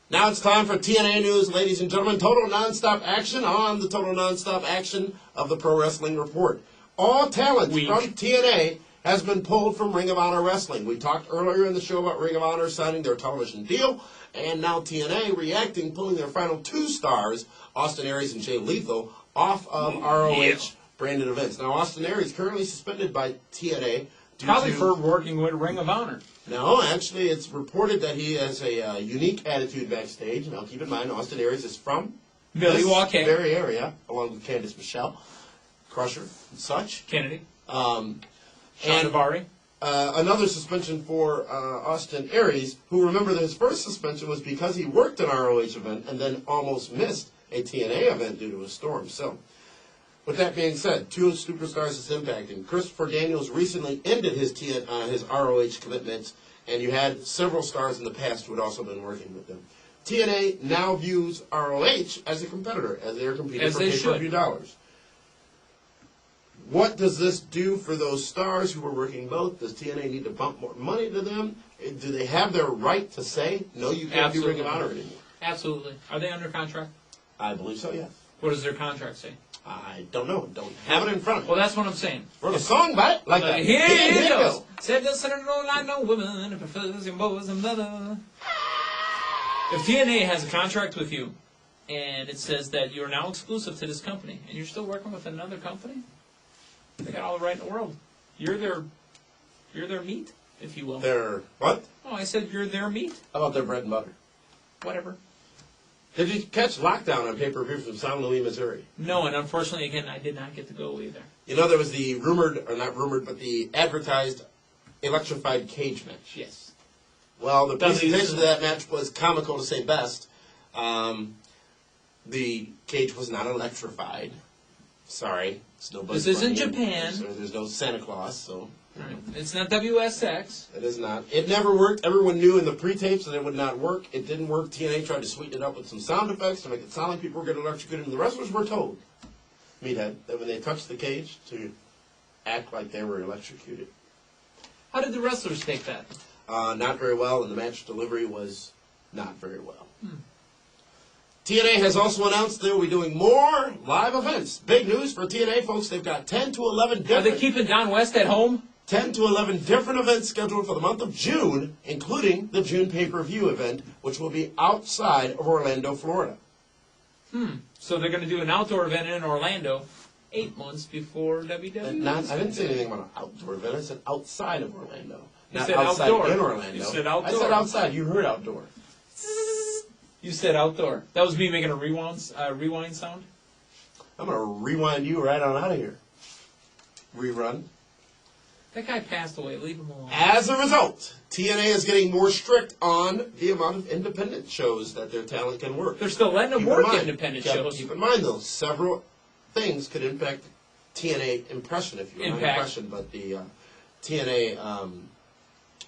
Now it's time for TNA news, ladies and gentlemen. Total nonstop action on the total nonstop action of the Pro Wrestling Report. All talent from TNA has been pulled from Ring of Honor Wrestling. We talked earlier in the show about Ring of Honor signing their television deal, and now TNA reacting, pulling their final 2 stars, Austin Aries and Jay Lethal, off of ROH branded events. Now, Austin Aries currently suspended by TNA. Probably for working with Ring of Honor. No, actually, it's reported that he has a unique attitude backstage. Now, keep in mind, Austin Aries is from Milwaukee, this very area, along with Candice Michelle, Crusher, and such. Kennedy. And Davari. Another suspension for Austin Aries, who, remember, that his first suspension was because he worked an ROH event and then almost missed a TNA event due to a storm. So, with that being said, 2 superstars is impacting. Christopher Daniels recently ended his ROH commitments, and you had several stars in the past who had also been working with them. TNA now views ROH as a competitor, as they are competing for pay-per-view dollars. What does this do for those stars who are working both? Does TNA need to bump more money to them? Do they have their right to say, no, you can't do Ring of Honor anymore? Absolutely. Are they under contract? I believe so, yes. What does their contract say? I don't know. Don't have it in front of me. Well, that's what I'm saying. Wrote a song by it? Like that. Here it goes. Said the senator don't like no women, and prefers your boys and mother. If TNA has a contract with you, and it says that you're now exclusive to this company, and you're still working with another company, they got all the right in the world. You're their meat, if you will. Their what? Oh, I said you're their meat. How about their bread and butter? Whatever. Did you catch Lockdown on pay-per-view from San Luis, Missouri? No, and unfortunately, again, I did not get to go either. You know, there was the the advertised electrified cage match. Yes. Well, the presentation of that match was comical to say best. The cage was not electrified. Sorry. It's no Bugs This isn't Bunny. Japan. There's no Santa Claus, so... Right. It's not WSX. It is not. It never worked. Everyone knew in the pre-tapes that it would not work. It didn't work. TNA tried to sweeten it up with some sound effects to make it sound like people were getting electrocuted. And the wrestlers were told, Meathead, that when they touched the cage to act like they were electrocuted. How did the wrestlers take that? Not very well, and the match delivery was not very well. TNA has also announced they will be doing more live events. Big news for TNA, folks. They've got 10 to 11 Are different... they keeping Don West at home? 10 to 11 different events scheduled for the month of June, including the June pay-per-view event, which will be outside of Orlando, Florida. So they're going to do an outdoor event in Orlando 8 months before WWE. I didn't say anything about an outdoor event. I said outside of Orlando. You Not said outside outdoor. in Orlando. You said outdoor. I said outside. You heard outdoor. You said outdoor. That was me making a rewind sound? I'm going to rewind you right on out of here. Rerun. That guy passed away. Leave him alone. As a result, TNA is getting more strict on the amount of independent shows that their talent can work. They're still letting them Keep in work mind- independent keep- shows. Keep in mind, though, several things could impact TNA impression, if you will. Not Impact. impression, but the TNA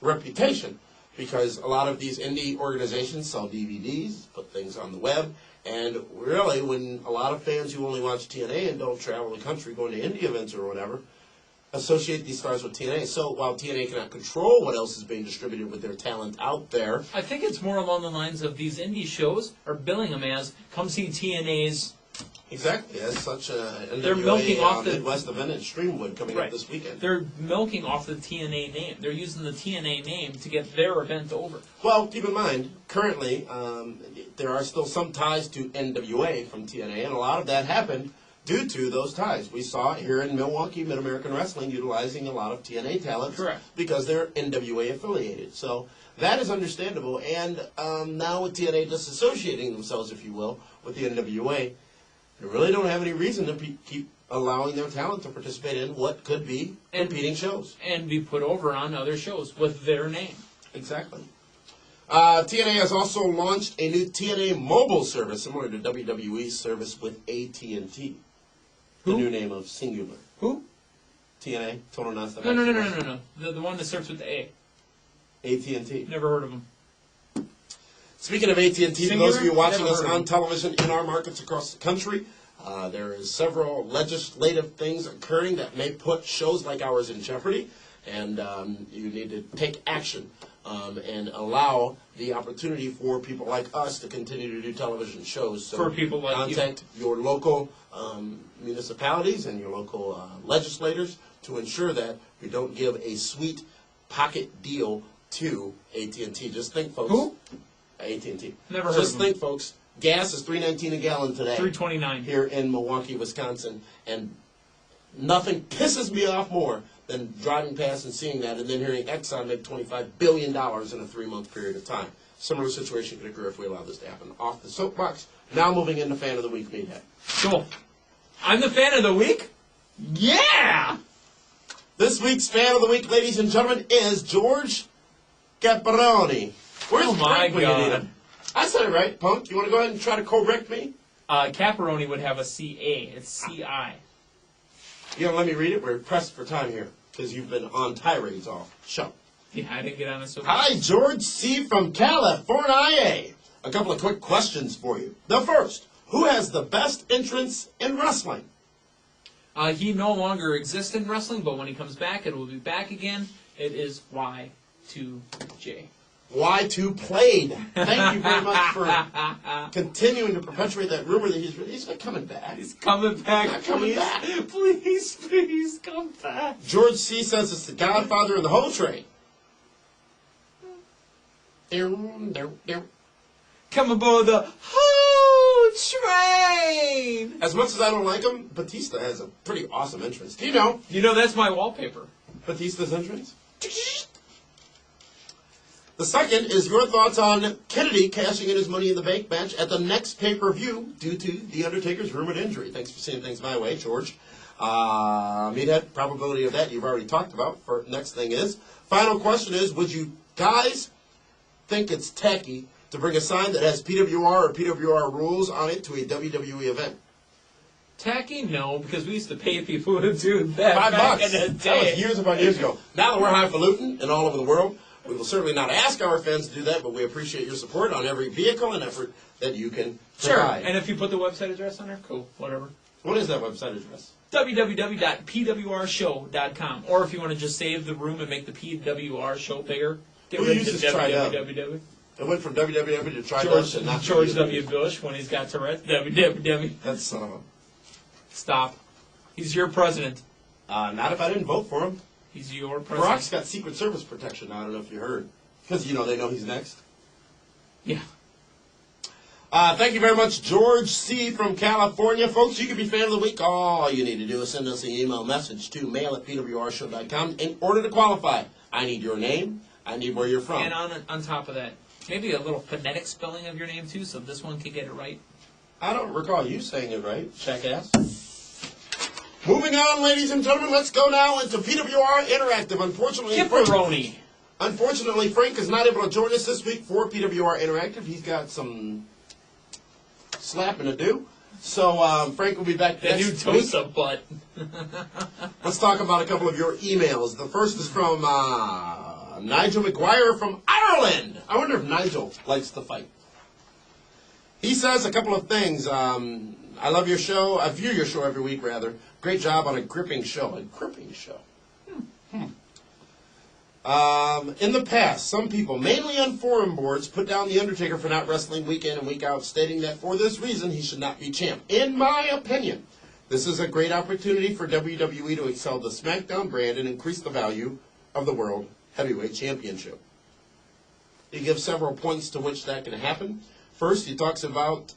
reputation. Because a lot of these indie organizations sell DVDs, put things on the web, and really, when a lot of fans who only watch TNA and don't travel the country going to indie events or whatever, associate these stars with TNA. So while TNA cannot control what else is being distributed with their talent out there, I think it's more along the lines of these indie shows are billing them as, come see TNA's. exactly, as such a They're milking off the- Midwest event in Streamwood coming Right. up this weekend. They're milking off the TNA name. They're using the TNA name to get their event over. Well, keep in mind, currently, there are still some ties to NWA from TNA, and a lot of that happened due to those ties. We saw it here in Milwaukee, Mid-American Wrestling, utilizing a lot of TNA talents. Correct. Because they're NWA affiliated. So that is understandable, and now with TNA disassociating themselves, if you will, with the NWA, they really don't have any reason to keep allowing their talent to participate in what could be competing shows. And be put over on other shows with their name. Exactly. TNA has also launched a new TNA mobile service, similar to WWE's service with AT&T. The Who? new name of Singular. Who? TNA, Total Nonstop. No. The one that starts with the A. AT&T. Never heard of them. Speaking of AT&T, for Singular? those of you watching Never us heard of on them. television in our markets across the country, there is several legislative things occurring that may put shows like ours in jeopardy, and you need to take action and allow the opportunity for people like us to continue to do television shows. So For people like you. contact your local municipalities and your local legislators to ensure that we don't give a sweet pocket deal to AT&T. Just think, folks. Who? AT&T. Never heard Just of them. think, folks. Gas is $3.19 a gallon today. $3.29. Here in Milwaukee, Wisconsin, and nothing pisses me off more than driving past and seeing that, and then hearing Exxon make $25 billion in a 3-month period of time. Similar situation could occur if we allow this to happen. Off the soapbox. Now moving into Fan of the Week, Meathead. Cool. I'm the fan of the week? Yeah! This week's Fan of the Week, ladies and gentlemen, is George Caproni. Where's Oh my Frank when you need God. him? I said it right, punk. You want to go ahead and try to correct me? Caparoni would have a C-A. It's C-I. You don't let me read it? We're pressed for time here because you've been on tirades all show. Yeah, I didn't get on it so Hi, George C. from California. A couple of quick questions for you. The first, who has the best entrance in wrestling? He no longer exists in wrestling, but when he comes back, it will be back again. It is Y2J. Y2 played. Thank you very much for continuing to perpetuate that rumor that he's not coming back. He's coming back. Not coming back. Please come back. George C. says it's the Godfather of the whole train. Come aboard the whole train. As much as I don't like him, Batista has a pretty awesome entrance. Do you know You know, that's my wallpaper. Batista's entrance? The second is your thoughts on Kennedy cashing in his Money in the Bank match at the next pay-per-view due to The Undertaker's rumored injury. Thanks for seeing things my way, George. Meathead, probability of that you've already talked about. Next thing is, final question is, would you guys think it's tacky to bring a sign that has PWR or PWR rules on it to a WWE event? Tacky? No, because we used to pay people to do that $5. back in the That was day. years upon years ago. Now that we're highfalutin and all over the world, we will certainly not ask our fans to do that, but we appreciate your support on every vehicle and effort that you can Sure. provide. And if you put the website address on there, cool, whatever. What is that website address? www.pwrshow.com. Or if you want to just save the room and make the PWR show bigger, get Who rid of uses the Tridel? www. It went from WWF to try George and not W. WWE. Bush, when he's got Tourette's, WWF. That's son of a... Stop. He's your president. Not if I didn't vote for him. He's your president. Brock's got Secret Service protection. I don't know if you heard. Because, they know he's next. Yeah. Thank you very much, George C. from California. Folks, you can be Fan of the Week. All you need to do is send us an email message to mail@pwrshow.com in order to qualify. I need your name. I need where you're from. And on top of that, maybe a little phonetic spelling of your name, too, so this one can get it right. I don't recall you saying it right, jackass. Moving on, ladies and gentlemen, let's go now into PWR Interactive. Unfortunately, Frank is not able to join us this week for PWR Interactive. He's got some slapping to do. So Frank will be back next week. The new Tosa butt. Let's talk about a couple of your emails. The first is from Nigel McGuire from Ireland. I wonder if Nigel likes to fight. He says a couple of things. I love your show. I view your show every week, rather. Great job on a gripping show. A gripping show. In the past, some people, mainly on forum boards, put down The Undertaker for not wrestling week in and week out, stating that for this reason he should not be champ. In my opinion, this is a great opportunity for WWE to excel the SmackDown brand and increase the value of the World Heavyweight Championship. He gives several points to which that can happen. First, he talks about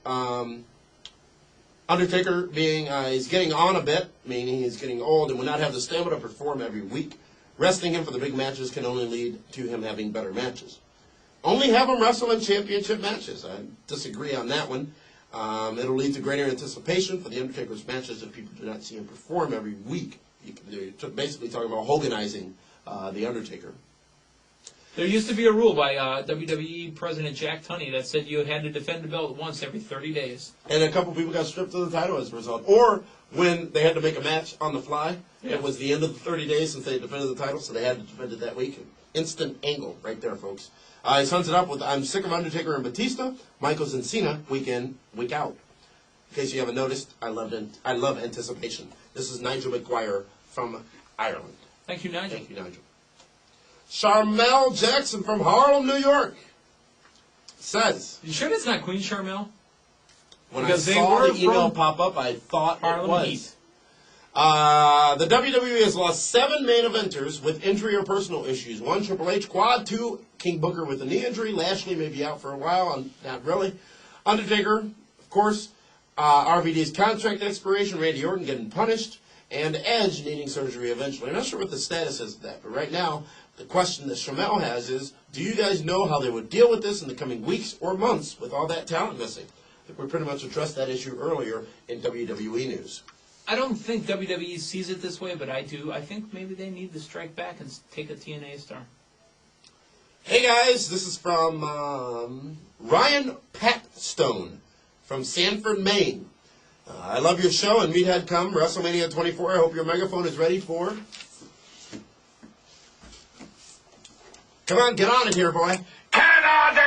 Undertaker being, he's getting on a bit, meaning he's getting old and will not have the stamina to perform every week. Resting him for the big matches can only lead to him having better matches. Only have him wrestle in championship matches. I disagree on that one. It'll lead to greater anticipation for the Undertaker's matches if people do not see him perform every week. They're basically talking about Hoganizing the Undertaker. There used to be a rule by WWE President Jack Tunney that said you had to defend the belt once every 30 days. And a couple people got stripped of the title as a result. Or when they had to make a match on the fly, it was the end of the 30 days since they defended the title, so they had to defend it that week. Instant angle right there, folks. He sums it up with, I'm sick of Undertaker and Batista, Michaels and Cena, week in, week out. In case you haven't noticed, I love anticipation. This is Nigel McGuire from Ireland. Thank you, Nigel. Thank you, Nigel. Charmel Jackson from Harlem, New York says... You sure that's not Queen Charmel? When I saw the email pop up, I thought it was. The WWE has lost 7 main eventers with injury or personal issues. 1, Triple H, quad. 2, King Booker with a knee injury. Lashley may be out for a while. Not really. Undertaker, of course. RVD's contract expiration. Randy Orton getting punished. And Edge needing surgery eventually. I'm not sure what the status is of that, but right now, the question that Shamel has is, do you guys know how they would deal with this in the coming weeks or months with all that talent missing? I think we pretty much addressed that issue earlier in WWE news. I don't think WWE sees it this way, but I do. I think maybe they need to strike back and take a TNA star. Hey guys, this is from Ryan Patstone from Sanford, Maine. I love your show and Meathead come WrestleMania 24. I hope your megaphone is ready for... Come on, get on it here, boy. Kennedy!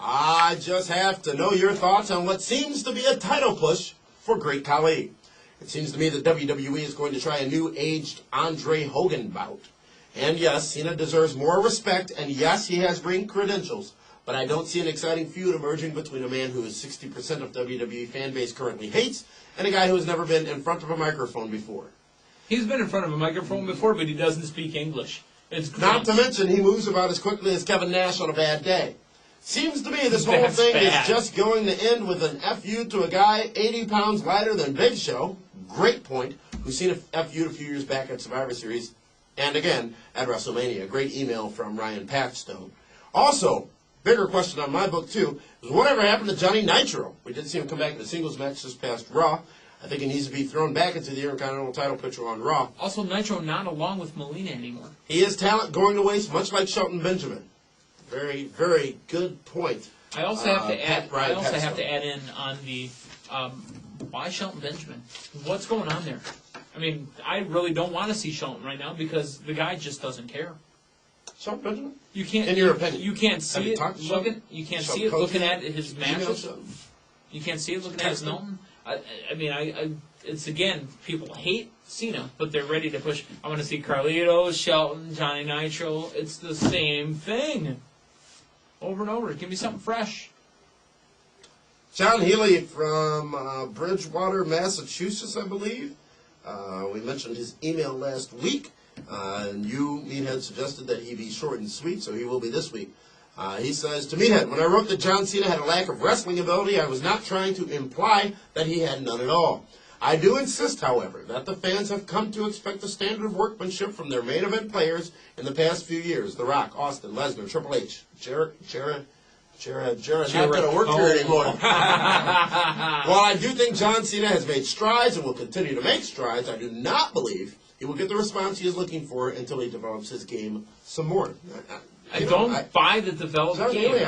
I just have to know your thoughts on what seems to be a title push for Great Khali. It seems to me that WWE is going to try a new aged Andre Hogan bout. And yes, Cena deserves more respect, and yes, he has ring credentials. But I don't see an exciting feud emerging between a man who is 60% of WWE fan base currently hates and a guy who has never been in front of a microphone before. He's been in front of a microphone before, but he doesn't speak English. It's great. Not to mention, he moves about as quickly as Kevin Nash on a bad day. Seems to me this whole thing is just going to end with an FU to a guy 80 pounds lighter than Big Show, great point, who's seen a FU a few years back at Survivor Series, and again at WrestleMania. Great email from Ryan Patstone. Also, bigger question on my book, too, is whatever happened to Johnny Nitro? We did see him come back in a singles match this past Raw. I think he needs to be thrown back into the Intercontinental title picture on Raw. Also, Nitro not along with Melina anymore. He is talent going to waste, much like Shelton Benjamin. Very, very good point. I also have to add. I also have to add in on the why Shelton Benjamin. What's going on there? I mean, I really don't want to see Shelton right now because the guy just doesn't care. Shelton Benjamin? You can't. In your opinion, you can't see it. You can't see it looking at his matches. You can't see it looking at his Milton. I mean, it's again, people hate Cena, but they're ready to push. I want to see Carlito, Shelton, Johnny Nitro. It's the same thing. over and over. Give me something fresh. John Healy from Bridgewater, Massachusetts, I believe. We mentioned his email last week, and you, Meathead, suggested that he be short and sweet, so he will be this week. He says, to Meathead, when I wrote that John Cena had a lack of wrestling ability, I was not trying to imply that he had none at all. I do insist, however, that the fans have come to expect a standard of workmanship from their main event players in the past few years. The Rock, Austin, Lesnar, Triple H, Jared not going to work here anymore. While I do think John Cena has made strides and will continue to make strides, I do not believe he will get the response he is looking for until he develops his game some more. I don't buy the developed game. Really,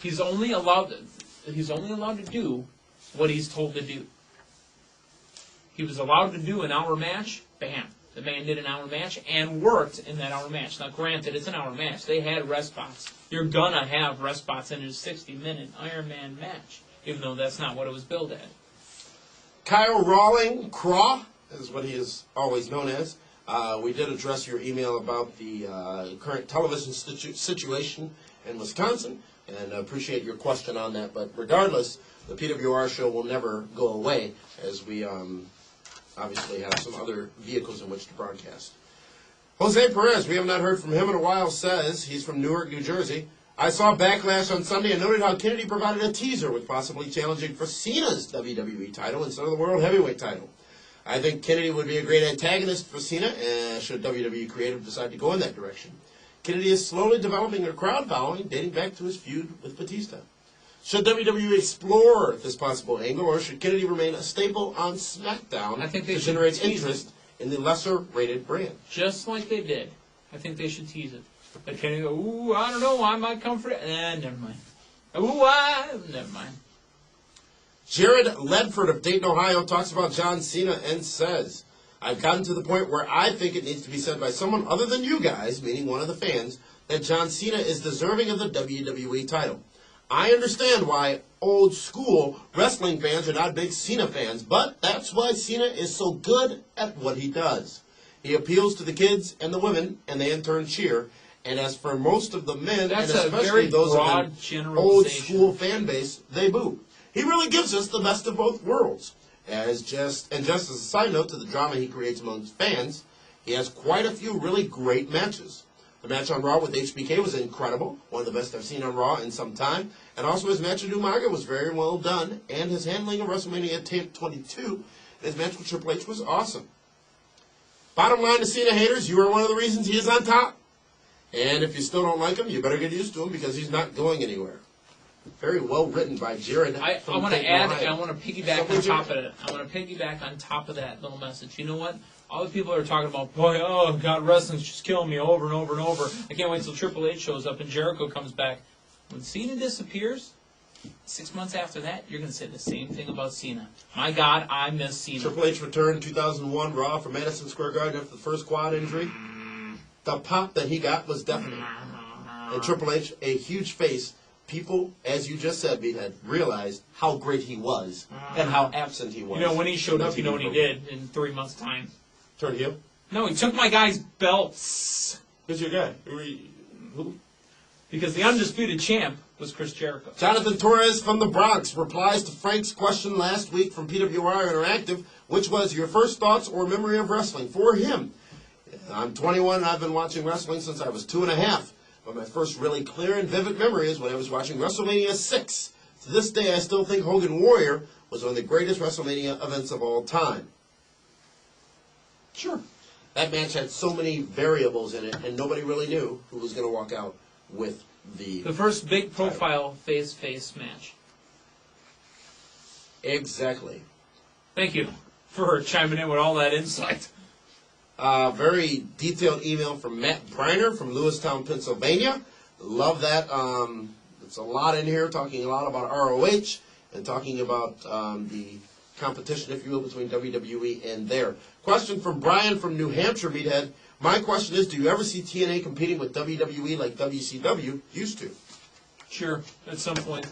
He's only allowed to do what he's told to do. He was allowed to do an hour match. Bam. The man did an hour match and worked in that hour match. Now, granted, it's an hour match. They had rest spots. You're going to have rest spots in his 60-minute Iron Man match, even though that's not what it was billed at. Kyle Rawling, Craw, is what he is always known as. We did address your email about the current television situation in Wisconsin, and I appreciate your question on that. But regardless, the PWR show will never go away, as we obviously have some other vehicles in which to broadcast. Jose Perez, we have not heard from him in a while, says he's from Newark, New Jersey. I saw Backlash on Sunday and noted how Kennedy provided a teaser with possibly challenging for Cena's WWE title instead of the World Heavyweight title. I think Kennedy would be a great antagonist for Cena, should WWE Creative decide to go in that direction. Kennedy is slowly developing a crowd following dating back to his feud with Batista. Should WWE explore this possible angle, or should Kennedy remain a staple on SmackDown to generate interest in the lesser-rated brand? Just like they did. I think they should tease it. But Kennedy go, ooh, I don't know, I might come for it. Never mind. Never mind. Jared Ledford of Dayton, Ohio, talks about John Cena and says, I've gotten to the point where I think it needs to be said by someone other than you guys, meaning one of the fans, that John Cena is deserving of the WWE title. I understand why old-school wrestling fans are not big Cena fans, but that's why Cena is so good at what he does. He appeals to the kids and the women, and they in turn cheer. And as for most of the men, that's and especially those of the old-school fan base, they boo. He really gives us the best of both worlds. Just as a side note to the drama he creates amongst fans, he has quite a few really great matches. The match on Raw with HBK was incredible, one of the best I've seen on Raw in some time, and also his match with Umaga was very well done, and his handling of WrestleMania 22, his match with Triple H was awesome. Bottom line to Cena haters, you are one of the reasons he is on top. And if you still don't like him, you better get used to him because he's not going anywhere. Very well written by Jared. I want to add, I want to piggyback on top of it. I want to piggyback on top of that little message. You know what? All the people are talking about, boy, oh, God, wrestling's just killing me over and over and over. I can't wait till Triple H shows up and Jericho comes back. When Cena disappears, 6 months after that, you're going to say the same thing about Cena. My God, I miss Cena. Triple H returned 2001 Raw from Madison Square Garden after the first quad injury. The pop that he got was definite. And Triple H, a huge face, people, as you just said, had realized how great he was and how absent he was. You know, when he showed up, you know what he did in 3 months' time? Turn heel? No, he took my guy's belts. Who's your guy? Who? Because the undisputed champ was Chris Jericho. Jonathan Torres from the Bronx replies to Frank's question last week from PWR Interactive, which was your first thoughts or memory of wrestling for him. I'm 21 and I've been watching wrestling since I was 2.5. But my first really clear and vivid memory is when I was watching WrestleMania 6. To this day, I still think Hogan Warrior was one of the greatest WrestleMania events of all time. Sure. That match had so many variables in it, and nobody really knew who was going to walk out with the first big profile face-face match. Exactly. Thank you for chiming in with all that insight. Very detailed email from Matt Briner from Lewistown, Pennsylvania. Love that. It's a lot in here, talking a lot about ROH and talking about the competition, if you will, between WWE and there. Question from Brian from New Hampshire, Meathead. My question is, do you ever see TNA competing with WWE like WCW used to? Sure, at some point.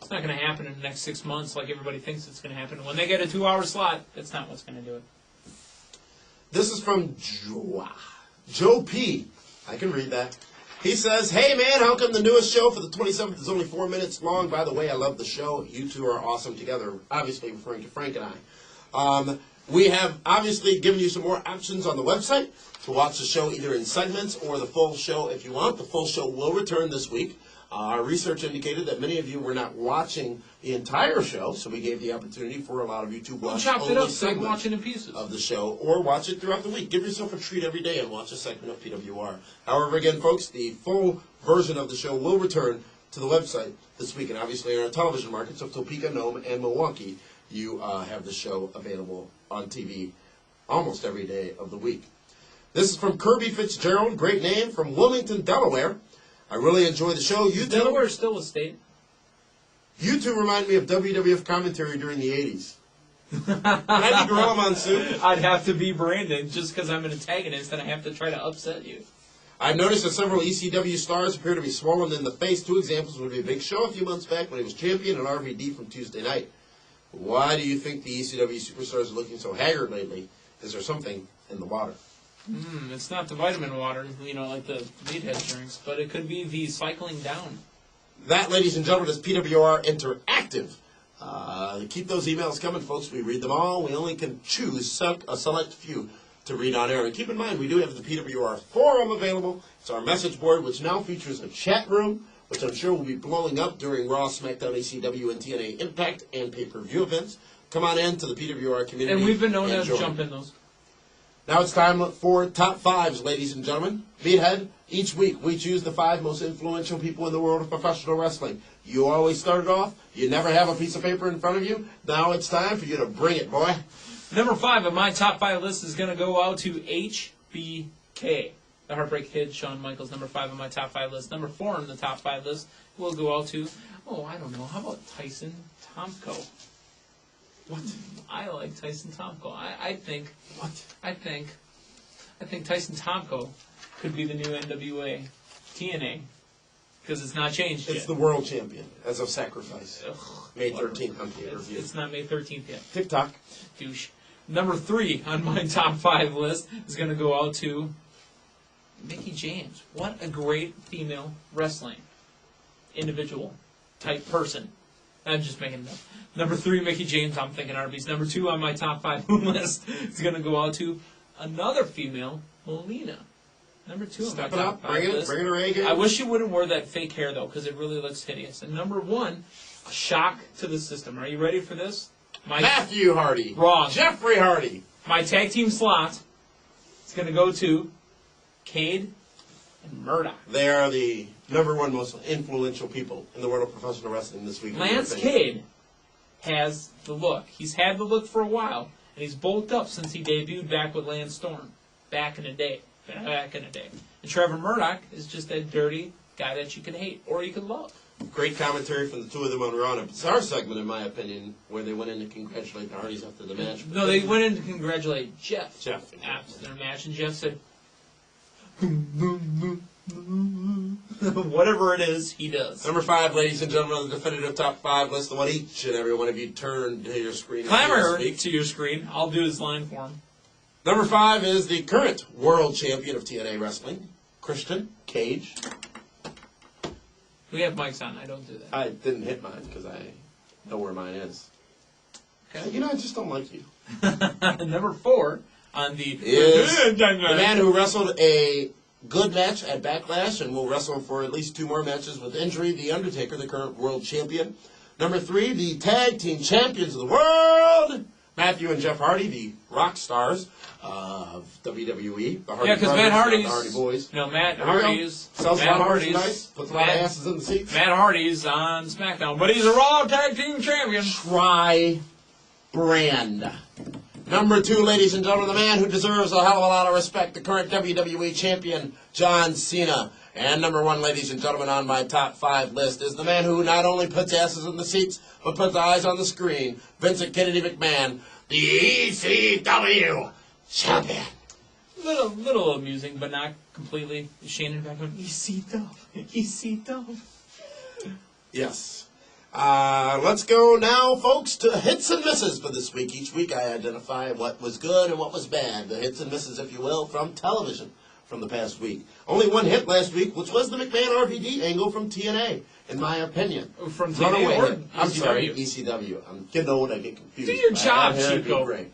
It's not going to happen in the next 6 months like everybody thinks it's going to happen. When they get a 2-hour slot, that's not what's going to do it. This is from Joe P. I can read that. He says, hey, man, how come the newest show for the 27th is only 4 minutes long? By the way, I love the show. You two are awesome together, obviously referring to Frank and I. We have obviously given you some more options on the website to watch the show either in segments or the full show if you want. The full show will return this week. Our research indicated that many of you were not watching the entire show, so we gave the opportunity for a lot of you to watch only segments in pieces of the show or watch it throughout the week. Give yourself a treat every day and watch a segment of PWR. However, again, folks, the full version of the show will return to the website this week. And obviously in our television markets of Topeka, Nome, and Milwaukee, you have the show available on TV almost every day of the week. This is from Kirby Fitzgerald, great name, from Wilmington, Delaware. I really enjoy the show. Delaware is still a state. You two remind me of WWF commentary during the 80s. Can I be Gorilla Monsoon? I'd have to be Brandon just because I'm an antagonist and I have to try to upset you. I've noticed that several ECW stars appear to be swollen in the face. Two examples would be Big Show a few months back when he was champion and RVD from Tuesday night. Why do you think the ECW superstars are looking so haggard lately? Is there something in the water? It's not the vitamin water, like the meathead drinks, but it could be the cycling down. That, ladies and gentlemen, is PWR Interactive. Keep those emails coming, folks. We read them all. We only can choose a select few to read on air. And keep in mind, we do have the PWR Forum available. It's our message board, which now features a chat room, which I'm sure will be blowing up during Raw, SmackDown, ECW, and TNA Impact and pay-per-view events. Come on in to the PWR community. And we've been known to jump in those. Now it's time for Top 5s, ladies and gentlemen. Meathead, each week we choose the 5 most influential people in the world of professional wrestling. You always start it off. You never have a piece of paper in front of you. Now it's time for you to bring it, boy. Number 5 of my top 5 list is going to go out to HBK. The Heartbreak Kid, Shawn Michaels, number 5 on my top 5 list. Number 4 on the top 5 list will go out to, I don't know, how about Tyson Tomko? What? I like Tyson Tomko. I think Tyson Tomko could be the new NWA TNA because it's not changed yet. It's the world champion as of Sacrifice. Ugh, May 13th on pay-per-view. It's not May 13th yet. TikTok. Douche. Number 3 on my top 5 list is going to go out to Mickie James. What a great female wrestling individual type person. I'm just making it up. Number 3, Mickie James, I'm thinking Arby's. Number 2 on my top 5 list is going to go out to another female, Melina. Number 2 on my top 5 list. Bring it her A game. I wish she wouldn't wear that fake hair, though, because it really looks hideous. And number 1, a shock to the system. Are you ready for this? Matthew Hardy. Wrong. Jeffrey Hardy. My tag team slot is going to go to Cade and Murdoch. They are the number 1 most influential people in the world of professional wrestling this week. Lance Cade has the look. He's had the look for a while, and he's bulked up since he debuted back with Lance Storm back in the day. And Trevor Murdoch is just that dirty guy that you can hate or you can love. Great commentary from the two of them on Raw, and a bizarre segment, in my opinion, where they went in to congratulate the Hardys after the match. No, they went in to congratulate Jeff. Jeff. After their match, and Jeff said, whatever it is, he does. Number 5, ladies and gentlemen, on the definitive top 5 list, the one each and every one of you turn to your screen. Clamor to your screen. I'll do his line for him. Number 5 is the current world champion of TNA wrestling, Christian Cage. We have mics on. I don't do that. I didn't hit mine because I know where mine is. Okay. I just don't like you. Number 4 on the is the man who wrestled a good match at Backlash and will wrestle for at least 2 more matches with injury, The Undertaker, the current world champion. Number 3, the tag team champions of the world, Matthew and Jeff Hardy, the rock stars of WWE. The Hardy because Matt Hardy's the Hardy Boys. No, Matt Hardy's sells a lot of merchandise, puts a lot of asses in the seats. Matt Hardy's on SmackDown, but he's a Raw Tag Team Champion. Try brand. Number 2, ladies and gentlemen, the man who deserves a hell of a lot of respect, the current WWE champion, John Cena. And number 1, ladies and gentlemen, on my top 5 list is the man who not only puts asses in the seats, but puts eyes on the screen, Vincent Kennedy McMahon, the ECW champion. Little amusing, but not completely. Shannon back on ECW. Yes. Let's go now, folks, to hits and misses for this week. Each week I identify what was good and what was bad. The hits and misses, if you will, from television. from the past week. Only one hit last week, which was the McMahon RVD angle from TNA, in my opinion. From Runaway TNA or hit. I'm ECW? sorry, ECW. I'm getting old, I get confused. Do your job, I had Chico. great.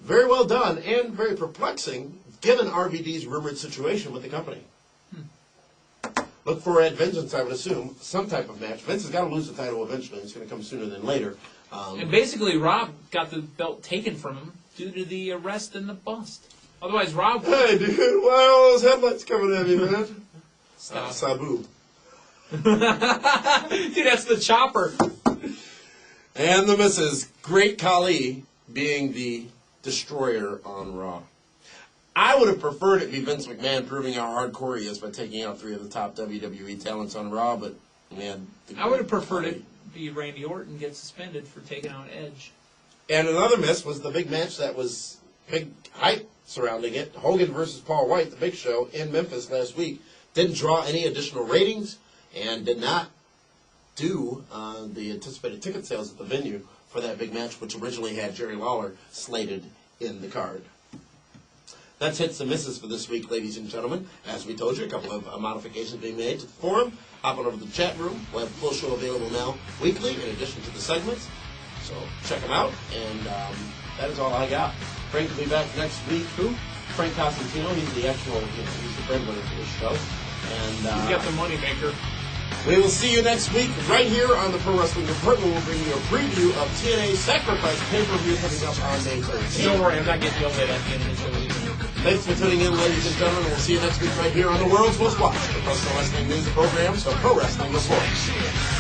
Very well done and very perplexing, given RVD's rumored situation with the company. Look for at Vengeance, I would assume, some type of match. Vince has got to lose the title eventually. It's going to come sooner than later. And basically, Rob got the belt taken from him due to the arrest and the bust. Otherwise, Rob... Hey, dude, why are all those headlights coming at me, man? Stop. Sabu. Dude, that's the chopper. And the missus, Great Khali, being the destroyer on Raw. I would have preferred it be Vince McMahon proving how hardcore he is by taking out 3 of the top WWE talents on Raw, but, man... I would have preferred it be Randy Orton get suspended for taking out Edge. And another miss was the big match that was big hype surrounding it. Hogan versus Paul White, the Big Show, in Memphis last week. Didn't draw any additional ratings and did not do the anticipated ticket sales at the venue for that big match, which originally had Jerry Lawler slated in the card. That's hits and misses for this week, ladies and gentlemen. As we told you, a couple of modifications being made to the forum. Hop on over to the chat room. We'll have the full show available now weekly in addition to the segments. So check them out. And that is all I got. Frank will be back next week. Who? Frank Costantino. He's the actual, he's the breadwinner for this show. And He's got the moneymaker. we will see you next week right here on the Pro Wrestling Report. We will bring you a preview of TNA's Sacrifice pay-per-view coming up on May 13th. Don't worry, I'm not getting yelled at the end of the show either. Thanks for tuning in, ladies and gentlemen. We'll see you next week right here on the world's most watched professional wrestling news program, so Pro Wrestling Report.